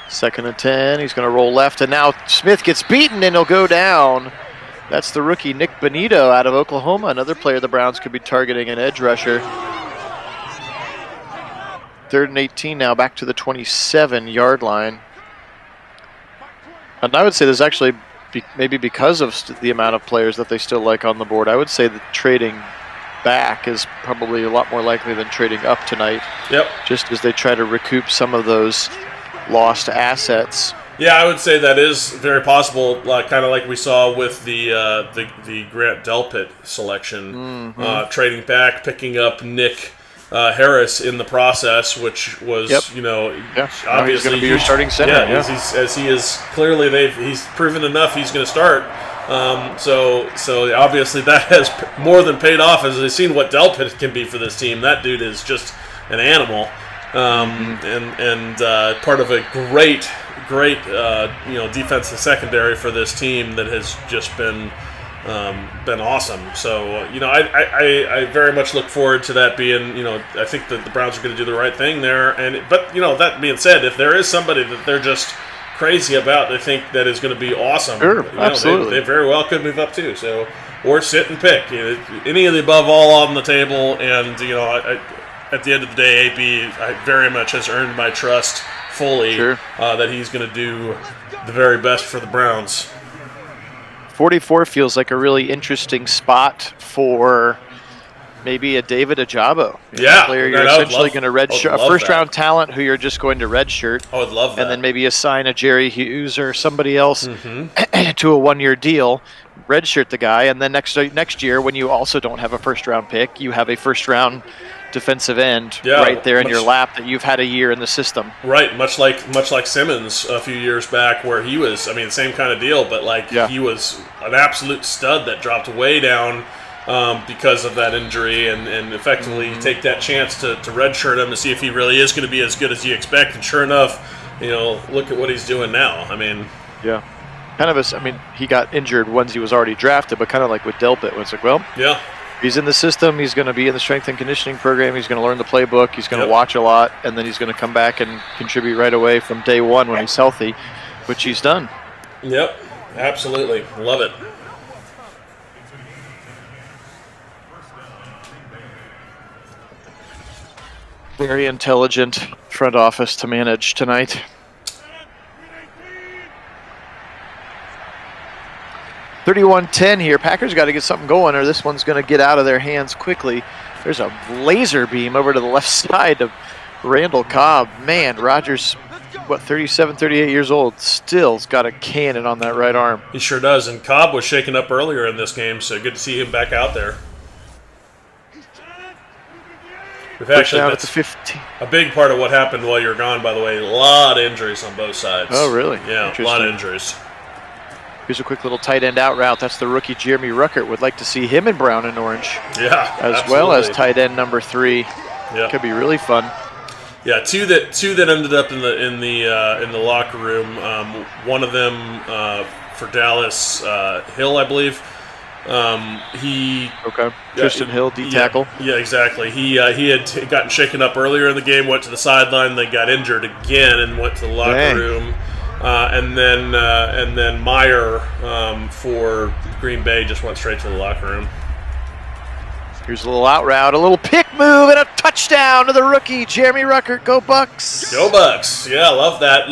2nd and 10. He's going to roll left, and now Smith gets beaten, and he'll go down. That's the rookie Nick Bonito out of Oklahoma, another player the Browns could be targeting, an edge rusher. 3rd and 18 now, back to the 27-yard line. And I would say there's actually, maybe because of the amount of players that they still like on the board, I would say that trading back is probably a lot more likely than trading up tonight. Yep. Just as they try to recoup some of those lost assets. Yeah, I would say that is very possible, kind of like we saw with the Grant Delpit selection, trading back, picking up Nick Harris in the process, which was, obviously he's going to be your starting center. As he is clearly, he's proven enough he's going to start. So obviously that has more than paid off, as I've seen what Delpit can be for this team. That dude is just an animal, and part of a great defensive secondary for this team that has just been awesome. So I very much look forward to that being, I think that the Browns are going to do the right thing there. But that being said, if there is somebody that they're just crazy about, they think that is going to be awesome. Sure, absolutely. They very well could move up too. So, or sit and pick any of the above, all on the table. And at the end of the day, AP very much has earned my trust fully. Sure. That he's going to do the very best for the Browns. 44 feels like a really interesting spot for maybe a David Ajabo. Yeah. Player you're essentially going to redshirt, a first-round talent who you're just going to redshirt. I would love that. And then maybe assign a Jerry Hughes or somebody else to a one-year deal, redshirt the guy, and then next year when you also don't have a first-round pick, you have a first-round defensive end right there in your lap that you've had a year in the system. Right, much like Simmons a few years back, where he was, same kind of deal, but he was an absolute stud that dropped way down because of that injury, and effectively take that chance to redshirt him to see if he really is going to be as good as you expect. And sure enough, look at what he's doing now. Kind of he got injured once he was already drafted, but kind of like with Delpit, it's like, well, He's in the system. He's going to be in the strength and conditioning program. He's going to learn the playbook. He's going to watch a lot, and then he's going to come back and contribute right away from day one when he's healthy, which he's done. Yep, absolutely. Love it. Very intelligent front office to manage tonight. 31-10 here. Packers got to get something going, or this one's going to get out of their hands quickly. There's a laser beam over to the left side of Randall Cobb. Man, Rodgers, what, 37, 38 years old, still's got a cannon on that right arm. He sure does, and Cobb was shaken up earlier in this game, so good to see him back out there. We've actually, down at the 15. A big part of what happened while you were gone, by the way. A lot of injuries on both sides. Oh, really? Yeah, a lot of injuries. Here's a quick little tight end out route. That's the rookie Jeremy Ruckert. Would like to see him in brown and orange. Yeah, as absolutely. well as tight end number 3. Yeah, could be really fun. Yeah, two that ended up in the locker room. One of them for Dallas, Hill, I believe. Tristan Hill, D tackle. Yeah, exactly. He had gotten shaken up earlier in the game, went to the sideline, then got injured again, and went to the locker room. And then Meyer for Green Bay just went straight to the locker room. Here's a little out route, a little pick move, and a touchdown to the rookie Jeremy Ruckert. Go Bucks! Go Bucks! Yeah, love that.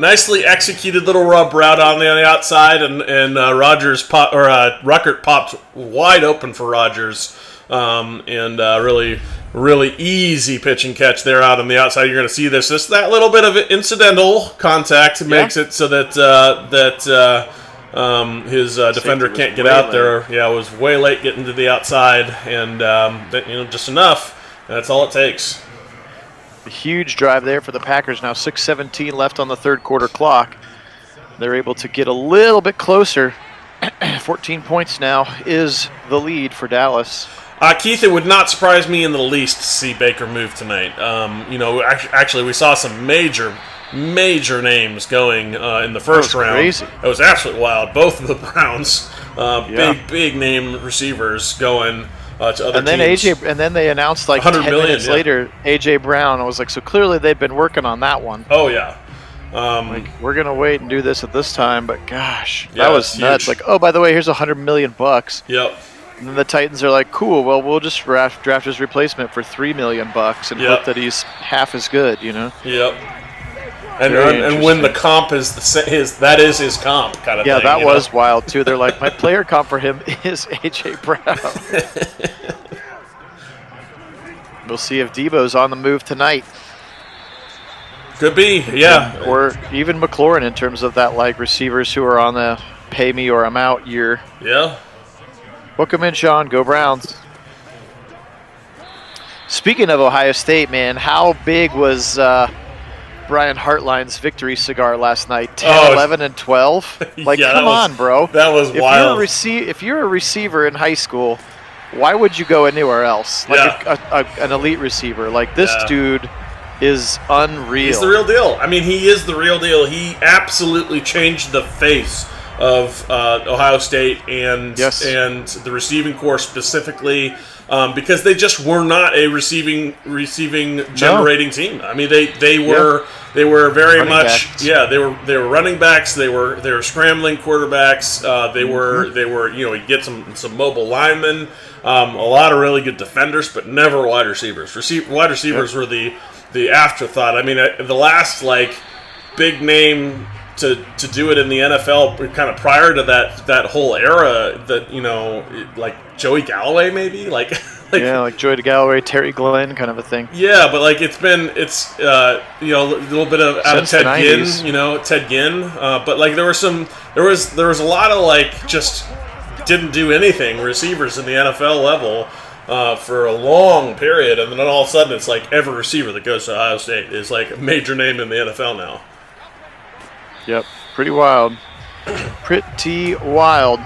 Nicely executed little rub route on the outside, and Ruckert popped wide open for Rodgers, and really easy pitch and catch there out on the outside. You're going to see this. Just that little bit of incidental contact makes it so that his defender can't get out there. Yeah, it was way late getting to the outside, and just enough. And that's all it takes. A huge drive there for the Packers. Now 6:17 left on the third quarter clock. They're able to get a little bit closer. 14 points now is the lead for Dallas. Keith, it would not surprise me in the least to see Baker move tonight. Actually, we saw some major names going in the first round. Crazy. It was absolutely wild. Both of the Browns, big name receivers going to other teams. And then they announced like 10 minutes later, A.J. Brown. I was like, so clearly they'd been working on that one. Oh, yeah. We're going to wait and do this at this time, but gosh, that was nuts. Like, oh, by the way, here's $100 million. Yep. And then the Titans are like, cool, well, we'll just draft his replacement for $3 million and hope that he's half as good, Yep. And when the comp is that is his comp kind of thing. Yeah, that was wild too. They're like, my player comp for him is A.J. Brown. We'll see if Debo's on the move tonight. Could be, yeah. Or even McLaurin in terms of that, like receivers who are on the pay me or I'm out year. Yeah. Book him in, Sean. Go Browns. Speaking of Ohio State, man, how big was Brian Hartline's victory cigar last night? 10, 11, and 12? Like, come on, bro. That was wild. If you're a receiver in high school, why would you go anywhere else? Like an elite receiver. Like, this dude is unreal. He's the real deal. I mean, he is the real deal. He absolutely changed the face of Ohio State and the receiving corps specifically, because they just were not a receiving generating team. I mean, they were very running much backs. They were running backs. They were scrambling quarterbacks. They were you get some mobile linemen, a lot of really good defenders, but never wide receivers. Wide receivers were the afterthought. I mean, the last big name to do it in the NFL kind of prior to that whole era, that like Joey Galloway maybe like Joey Galloway, Terry Glenn kind of a thing. Yeah, but it's a little bit of out of Ted Ginn, but there was a lot of just didn't do anything receivers in the NFL level for a long period, and then all of a sudden it's like every receiver that goes to Ohio State is like a major name in the NFL now. Yep, pretty wild. Pretty wild.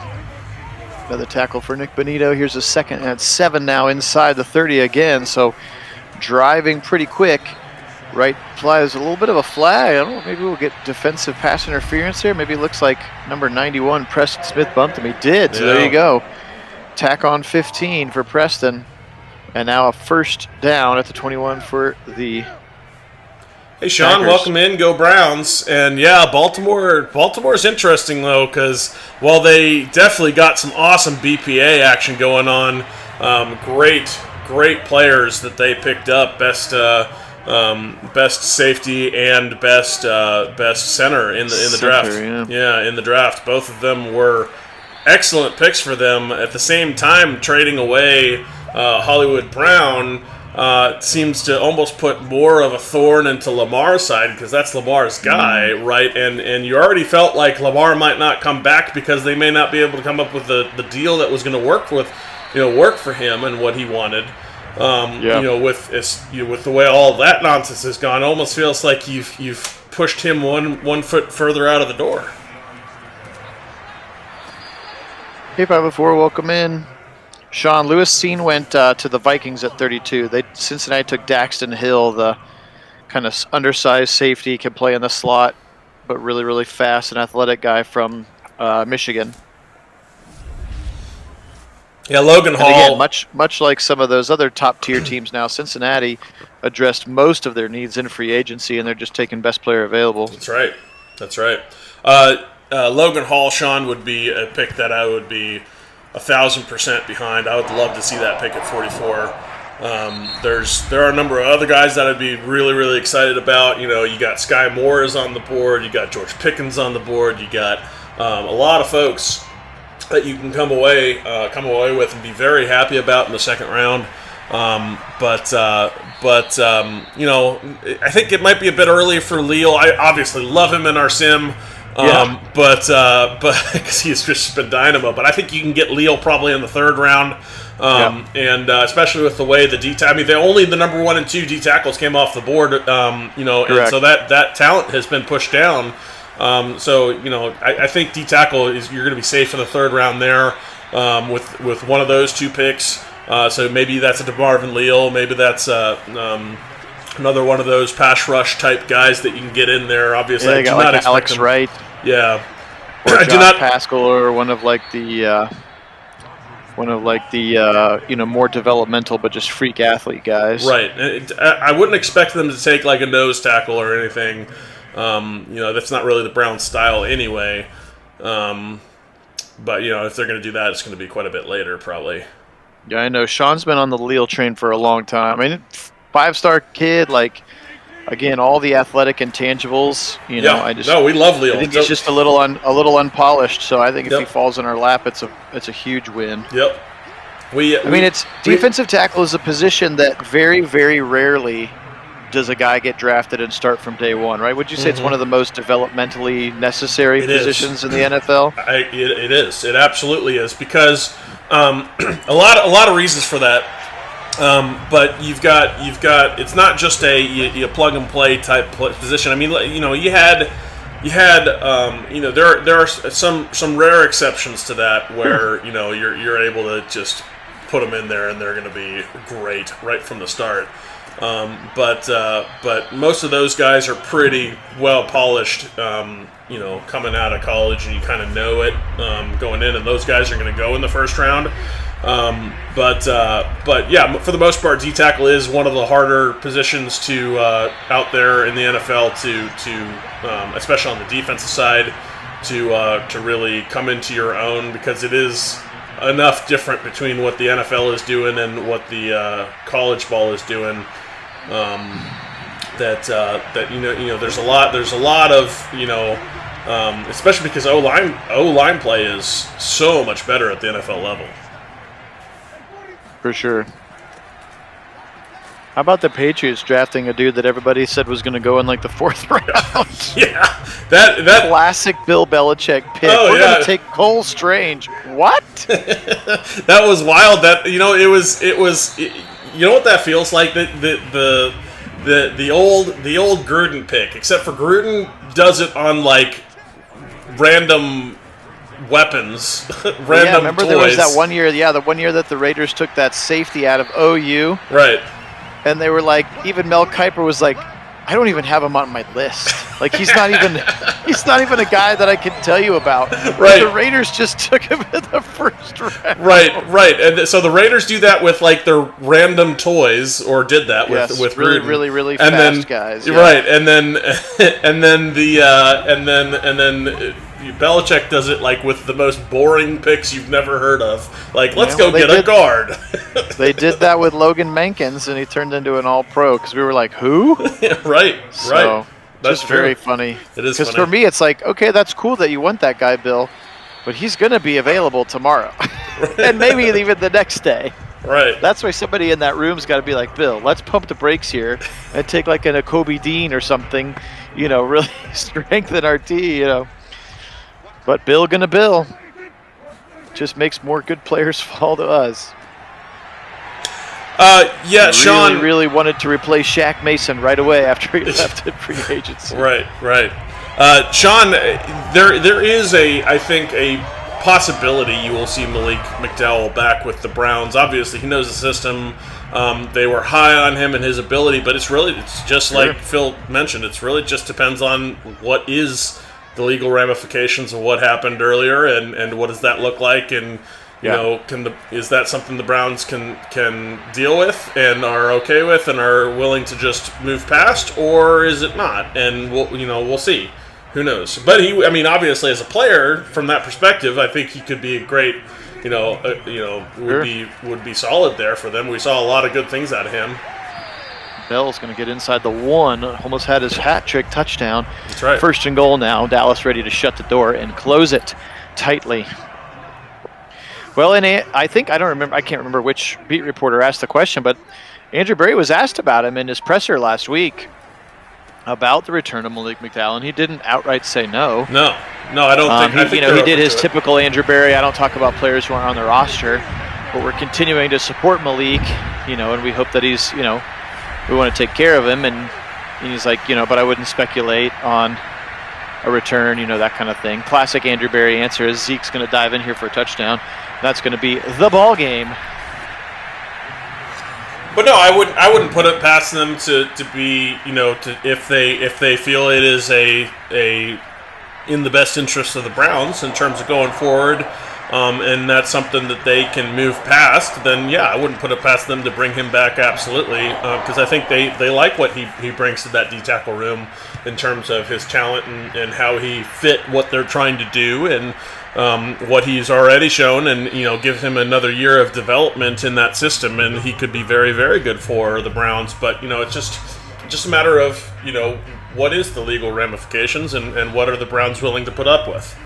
Another tackle for Nick Bonito. Here's a second and 7 now inside the 30 again. So driving pretty quick. Right flies a little bit of a flag. I don't know, maybe we'll get defensive pass interference here. Maybe it looks like number 91, Preston Smith, bumped him. He did, so there you go. tack on 15 for Preston. And now a first down at the 21 for the Hey, Sean, Packers. welcome in. Go Browns. And, yeah, Baltimore's interesting, though, because while they definitely got some awesome BPA action going on, great players that they picked up, best safety and best center in the draft. Yeah, in the draft. Both of them were excellent picks for them. At the same time, trading away Hollywood Brown seems to almost put more of a thorn into Lamar's side, because that's Lamar's guy, right? And you already felt like Lamar might not come back because they may not be able to come up with the deal that was going to work for him and what he wanted. With the way all that nonsense has gone, it almost feels like you've pushed him one foot further out of the door. Hey, 504, welcome in. Sean, Lewis Seen went to the Vikings at 32. Cincinnati took Daxton Hill, the kind of undersized safety, can play in the slot, but really, really fast and athletic guy from Michigan. Yeah, Logan Hall. And again, much like some of those other top-tier teams now, Cincinnati addressed most of their needs in free agency, and they're just taking best player available. That's right. Logan Hall, Sean, would be a pick that I would be 1,000% behind. I would love to see that pick at 44. There are a number of other guys that I'd be really, really excited about. You got Sky Moore is on the board. You got George Pickens on the board. You got a lot of folks that you can come away with and be very happy about in the second round. But I think it might be a bit early for Leal. I obviously love him in our sim. But because he's just been dynamo. But I think you can get Leal probably in the third round, and especially with the way the number 1 and 2 D tackles came off the board, and so that talent has been pushed down. I think D tackle you're going to be safe in the third round there, with one of those 2 picks. So maybe that's a DeMarvin Leal, maybe that's another one of those pass rush type guys that you can get in there. Obviously, I do not expect Alex Wright. Yeah, or Josh Pascal, or one of the more developmental but just freak athlete guys. Right. I wouldn't expect them to take like a nose tackle or anything. That's not really the Browns' style anyway. But if they're going to do that, it's going to be quite a bit later, probably. Yeah, I know. Sean's been on the Leal train for a long time. I mean, 5-star kid, again, all the athletic intangibles. We love Leal. I think he's just a little unpolished. So I think if he falls in our lap, it's a huge win. Yep. Defensive tackle is a position that very, very rarely does a guy get drafted and start from day one, right? Would you say it's one of the most developmentally necessary positions in the NFL? It is. It absolutely is, because a lot of reasons for that. But you've got it's not just a plug and play type position. I mean, there are some rare exceptions to that where you're able to just put them in there and they're going to be great right from the start. But most of those guys are pretty well polished, coming out of college, and you kind of know it going in, and those guys are going to go in the first round. But yeah, for the most part, D tackle is one of the harder positions to out there in the NFL to especially on the defensive side to really come into your own, because it is enough different between what the NFL is doing and what the college ball is doing. There's a lot of especially because O-line play is so much better at the NFL level. For sure. How about the Patriots drafting a dude that everybody said was going to go in like the 4th round? Yeah, that classic Bill Belichick pick. We're going to take Cole Strange. What? That was wild. That it was. You know what that feels like? The old Gruden pick, except for Gruden does it on like random weapons, random remember toys. There was that one year, the one year that the Raiders took that safety out of OU. Right. And they were like, even Mel Kiper was like, I don't even have him on my list. Like he's not even a guy that I can tell you about. Right. The Raiders just took him in the first round. Right. And so the Raiders do that with like their random toys, or did that with really, Gruden. really and fast guys. Yeah. Right, and then Belichick does it like with the most boring picks you've never heard of. Like, let's go get a guard. They did that with Logan Mankins, and he turned into an All-Pro because we were like, who? Right. That's just very funny. It is because funny. for me, it's like, okay, that's cool that you want that guy, Bill, but he's going to be available tomorrow, and maybe even the next day. Right. That's why somebody in that room's got to be like, Bill, let's pump the brakes here and take like a Kobe Dean or something, really strengthen our T, But Bill just makes more good players fall to us. Sean really wanted to replace Shaq Mason right away after he left in free agency. Right. Sean, there is I think a possibility you will see Malik McDowell back with the Browns. Obviously, he knows the system. They were high on him and his ability, but it's just like Phil mentioned. It really just depends on what is the legal ramifications of what happened earlier, and what does that look like, and is that something the Browns can deal with and are okay with and are willing to just move past, or is it not? And we'll see. Who knows? But obviously as a player from that perspective, I think he could be a great, would be solid there for them. We saw a lot of good things out of him. Bell's going to get inside the one. Almost had his hat trick touchdown. That's right. 1st and goal now. Dallas ready to shut the door and close it tightly. Well, and I can't remember which beat reporter asked the question, but Andrew Berry was asked about him in his presser last week about the return of Malik McDowell, and he didn't outright say no. No, I don't think. I think he did his typical Andrew Berry. I don't talk about players who aren't on the roster, but we're continuing to support Malik, and we hope that he's, we want to take care of him, and he's like, but I wouldn't speculate on a return, that kind of thing. Classic Andrew Berry answer is Zeke's going to dive in here for a touchdown. That's going to be the ball game. But no, I wouldn't put it past them to be, if they feel it is a in the best interest of the Browns in terms of going forward, and that's something that they can move past, then yeah, I wouldn't put it past them to bring him back, absolutely, because I think they like what he brings to that D-tackle room in terms of his talent and how he fit what they're trying to do, and what he's already shown, and give him another year of development in that system, and he could be very, very good for the Browns. But it's just a matter of what is the legal ramifications, and what are the Browns willing to put up with.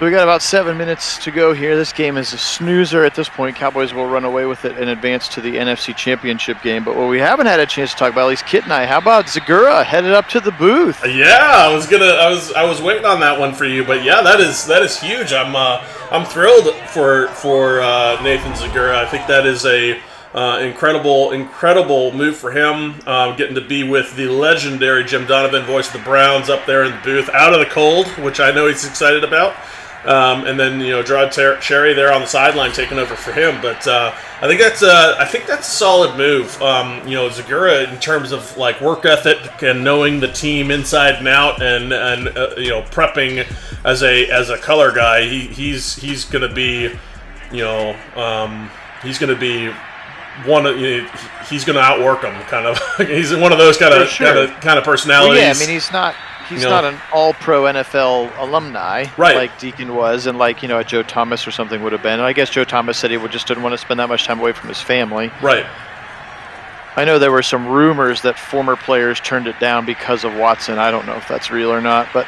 We got about 7 minutes to go here. This game is a snoozer at this point. Cowboys will run away with it and advance to the NFC Championship game. But what we haven't had a chance to talk about, at least Kit and I, how about Zagura headed up to the booth? Yeah, I was waiting on that one for you, but yeah, that is huge. I'm thrilled for Nathan Zagura. I think that is a incredible move for him. Getting to be with the legendary Jim Donovan, voice of the Browns, up there in the booth, out of the cold, which I know he's excited about. And then Gerard Cherry there on the sideline taking over for him. But I think that's a solid move. Zagura, in terms of like work ethic and knowing the team inside and out, and prepping as a color guy, he's going to be he's going to outwork them. Kind of, he's one of those kind of personalities. Well, yeah, he's not. He's not an all-pro NFL alumni, right, like Deacon was, and like a Joe Thomas or something would have been. And I guess Joe Thomas said he just didn't want to spend that much time away from his family. Right. I know there were some rumors that former players turned it down because of Watson. I don't know if that's real or not, but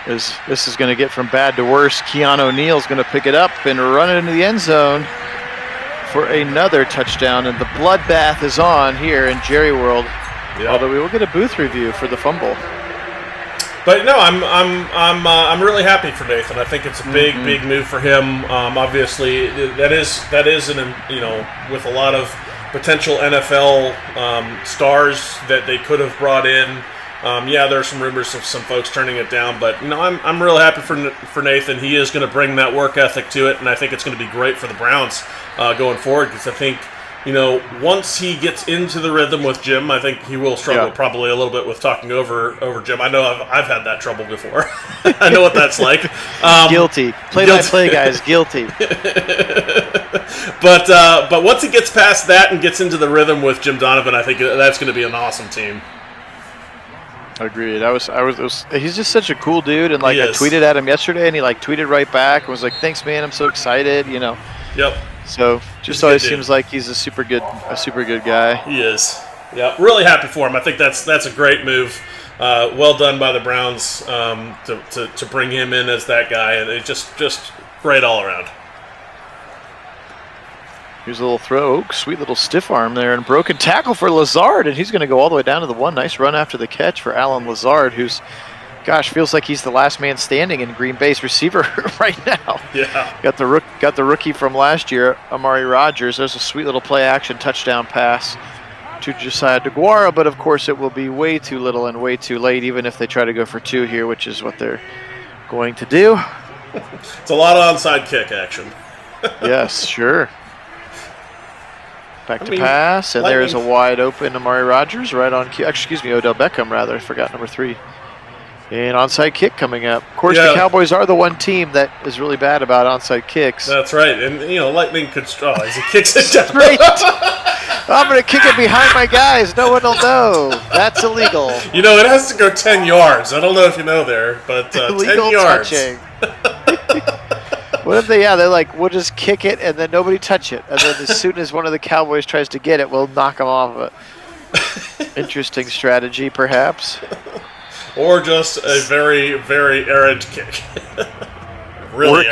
this is going to get from bad to worse. Keanu O'Neal's going to pick it up and run it into the end zone for another touchdown, and the bloodbath is on here in Jerry World. Yeah. Although we will get a booth review for the fumble. But no, I'm really happy for Nathan. I think it's a big move for him. Obviously, that is with a lot of potential NFL stars that they could have brought in. There are some rumors of some folks turning it down, but I'm real happy for Nathan. He is going to bring that work ethic to it, and I think it's going to be great for the Browns going forward, because I think once he gets into the rhythm with Jim, I think he will struggle probably a little bit with talking over Jim. I know I've had that trouble before. I know what that's like. Guilty. Play-by-play guys, guilty. But once he gets past that and gets into the rhythm with Jim Donovan, I think that's going to be an awesome team. Agreed. He's just such a cool dude, and I tweeted at him yesterday, and he tweeted right back and was like, "Thanks, man. I'm so excited." Yep. So just always seems like he's a super good guy. He is. Yeah, really happy for him. I think that's a great move. Well done by the Browns to bring him in as that guy, and it's just great all around. Here's a little throw. Oh, sweet little stiff arm there, and broken tackle for Lazard, and he's going to go all the way down to the one. Nice run after the catch for Alan Lazard, who's, feels like he's the last man standing in Green Bay's receiver right now. Yeah. Got the rookie from last year, Amari Rodgers. There's a sweet little play-action touchdown pass to Josiah DeGuara, but of course it will be way too little and way too late, even if they try to go for 2 here, which is what they're going to do. It's a lot of onside kick action. Yes, sure. Back to pass, and there's a wide open Amari Rodgers right on cue. Odell Beckham, rather. I forgot number 3. And onside kick coming up. Of course, the Cowboys are the one team that is really bad about onside kicks. That's right. And, Lightning could as he kicks it down. Straight. I'm going to kick it behind my guys. No one will know. That's illegal. It has to go 10 yards. I don't know if you know there, but 10 yards. Touching. What if they're like, we'll just kick it and then nobody touch it. And then as soon as one of the Cowboys tries to get it, we'll knock them off of it. Interesting strategy, perhaps. Or just a very, very errant kick. Really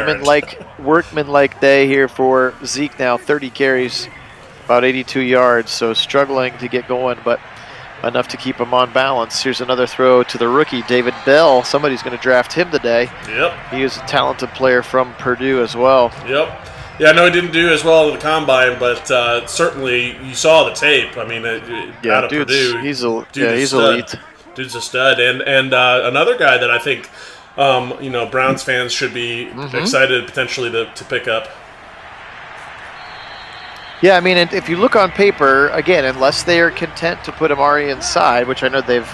workman-like day here for Zeke now. 30 carries, about 82 yards. So struggling to get going, but enough to keep him on balance. Here's another throw to the rookie, David Bell. Somebody's going to draft him today. Yep. He is a talented player from Purdue as well. Yep. Yeah, I know he didn't do as well at the combine, but certainly you saw the tape. I mean, out of Purdue, he's elite. Dude's a stud, and another guy that I think Browns fans should be excited potentially to pick up. Yeah, I mean, if you look on paper, again, unless they are content to put Amari inside, which I know if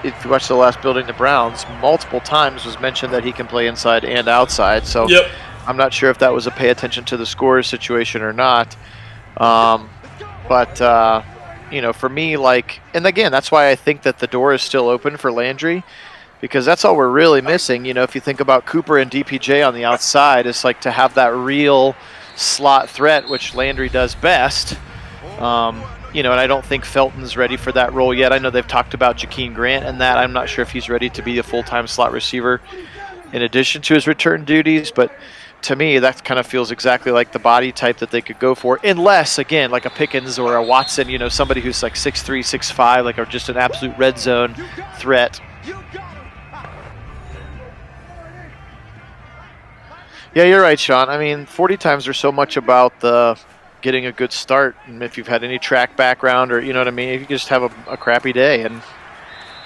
you watch the last Building the Browns, multiple times was mentioned that he can play inside and outside. So I'm not sure if that was a pay attention to the scores situation or not. But for me, and again, that's why I think that the door is still open for Landry, because that's all we're really missing. If you think about Cooper and DPJ on the outside, it's to have that real slot threat, which Landry does best. And I don't think Felton's ready for that role yet. I know they've talked about Jakeem Grant and that. I'm not sure if he's ready to be a full-time slot receiver in addition to his return duties, but to me, that kind of feels exactly like the body type that they could go for, unless, again, like a Pickens or a Watson, somebody who's 6'3", 6'5", or just an absolute red zone threat. Yeah, you're right, Sean. I mean, 40 times are so much about getting a good start, and if you've had any track background or, you know what I mean, if you just have a crappy day, and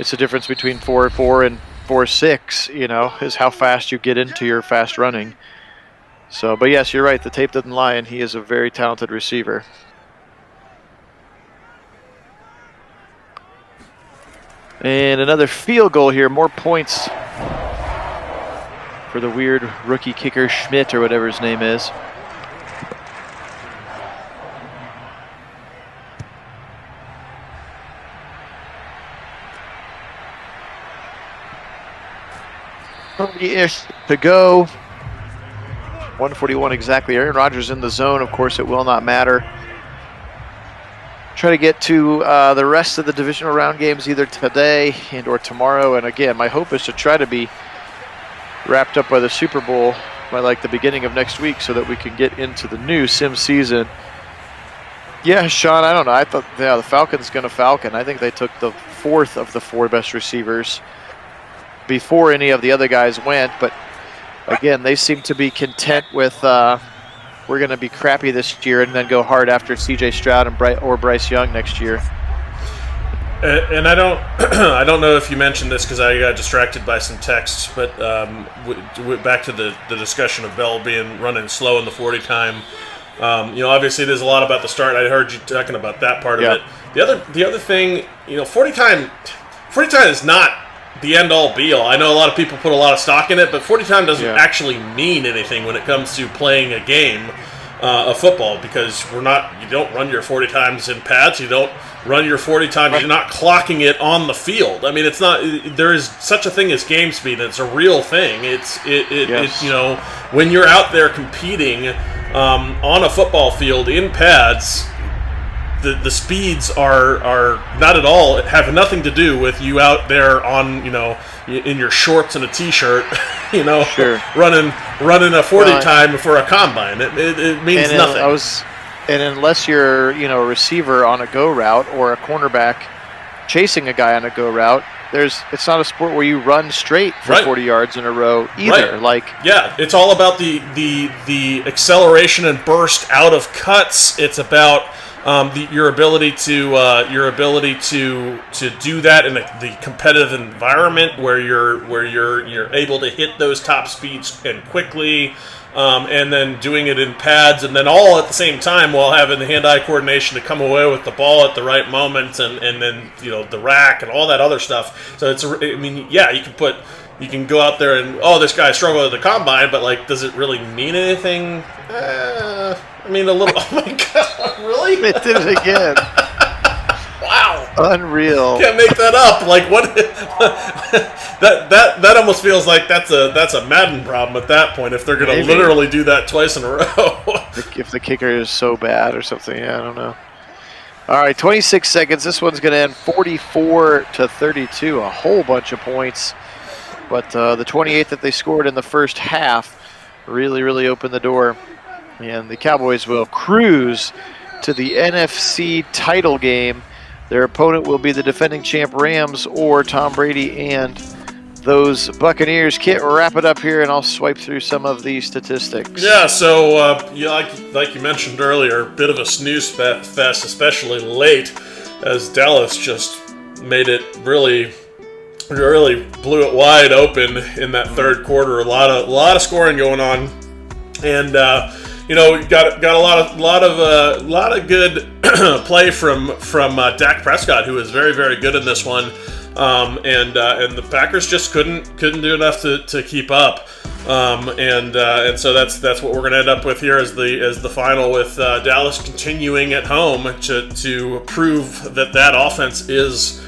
it's the difference between 4.4 and 4.6, is how fast you get into your fast running. So, but yes, you're right. The tape doesn't lie, and he is a very talented receiver. And another field goal here. More points for the weird rookie kicker Schmidt or whatever his name is. Ish to go. 141 exactly. Aaron Rodgers in the zone. Of course, it will not matter. Try to get to the rest of the divisional round games either today and or tomorrow. And again, my hope is to try to be wrapped up by the Super Bowl by the beginning of next week so that we can get into the new sim season. Yeah, Sean, I don't know. I thought the Falcons going to Falcon. I think they took the 4th of the 4 best receivers before any of the other guys went, but again, they seem to be content with we're going to be crappy this year and then go hard after C.J. Stroud or Bryce Young next year. And I don't know if you mentioned this because I got distracted by some texts, but back to the discussion of Bell running slow in the 40 time. Obviously there's a lot about the start. I heard you talking about that part of it. The other thing, 40 time is not the end-all be-all. I know a lot of people put a lot of stock in it, but 40 time doesn't actually mean anything when it comes to playing a game of football, because you don't run your 40 times in pads. You don't run your 40 times. You're not clocking it on the field. I mean, it's not. There is such a thing as game speed. It's a real thing. It's when you're out there competing on a football field in pads, the speeds are not at all, have nothing to do with you out there on, in your shorts and a t-shirt, running a 40 time for a combine. It means nothing. And unless you're, a receiver on a go route or a cornerback chasing a guy on a go route, it's not a sport where you run straight for 40 yards in a row either. It's all about the acceleration and burst out of cuts. It's about your ability to do that in the competitive environment where you're able to hit those top speeds and quickly. And then doing it in pads, and then all at the same time while having the hand-eye coordination to come away with the ball at the right moment, and then the rack and all that other stuff. So you can go out there and this guy struggled at the combine, but does it really mean anything? A little. Oh my god, really? It did it again. Wow. Unreal. Can't make that up. What? that almost feels like that's a Madden problem at that point, if they're going to literally do that twice in a row. If the kicker is so bad or something, I don't know. All right, 26 seconds. This one's going to end 44-32, a whole bunch of points. But the 28 that they scored in the first half really, really opened the door. And the Cowboys will cruise to the NFC title game. Their opponent will be the defending champ Rams or Tom Brady and those Buccaneers. Kit, wrap it up here, and I'll swipe through some of the statistics. Yeah, so like you mentioned earlier, a bit of a snooze fest, especially late, as Dallas just made it really blew it wide open in that third quarter. A lot of scoring going on, and got a lot of good play from Dak Prescott, who was very, very good in this one, and the Packers just couldn't do enough to keep up, and so that's what we're going to end up with here as the final, with Dallas continuing at home to prove that offense is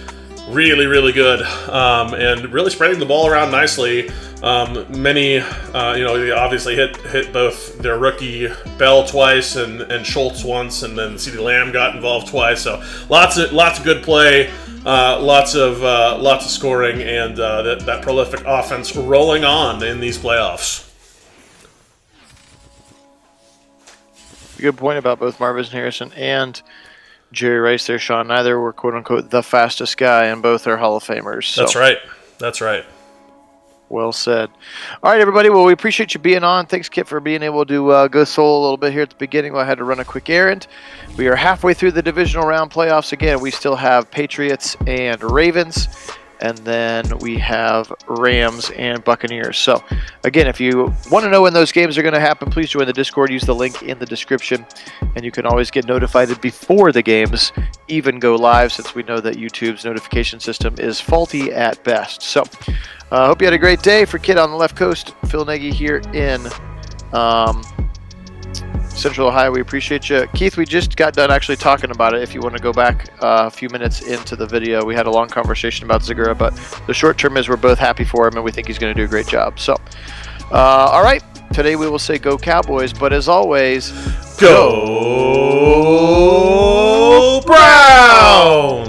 really, really good, and really spreading the ball around nicely. They obviously hit both their rookie Bell twice and Schultz once, and then CeeDee Lamb got involved twice. So lots of good play, lots of scoring, and that prolific offense rolling on in these playoffs. Good point about both Marvin Harrison and Jerry Rice there, Sean. Neither were quote-unquote the fastest guy, and both are Hall of Famers. So. That's right. Well said. All right, everybody. Well, we appreciate you being on. Thanks, Kit, for being able to go solo a little bit here at the beginning. I had to run a quick errand. We are halfway through the divisional round playoffs. Again, we still have Patriots and Ravens, and then we have Rams and Buccaneers. So, again, if you want to know when those games are going to happen, please join the Discord. Use the link in the description, and you can always get notified before the games even go live, since we know that YouTube's notification system is faulty at best. So, I hope you had a great day. For Kit on the left coast, Phil Nagy here in Central Ohio, we appreciate you. Keith, we just got done actually talking about it. If you want to go back a few minutes into the video, we had a long conversation about Zagura, but the short term is we're both happy for him, and we think he's going to do a great job. So, all right, today we will say go Cowboys, but as always, go Browns!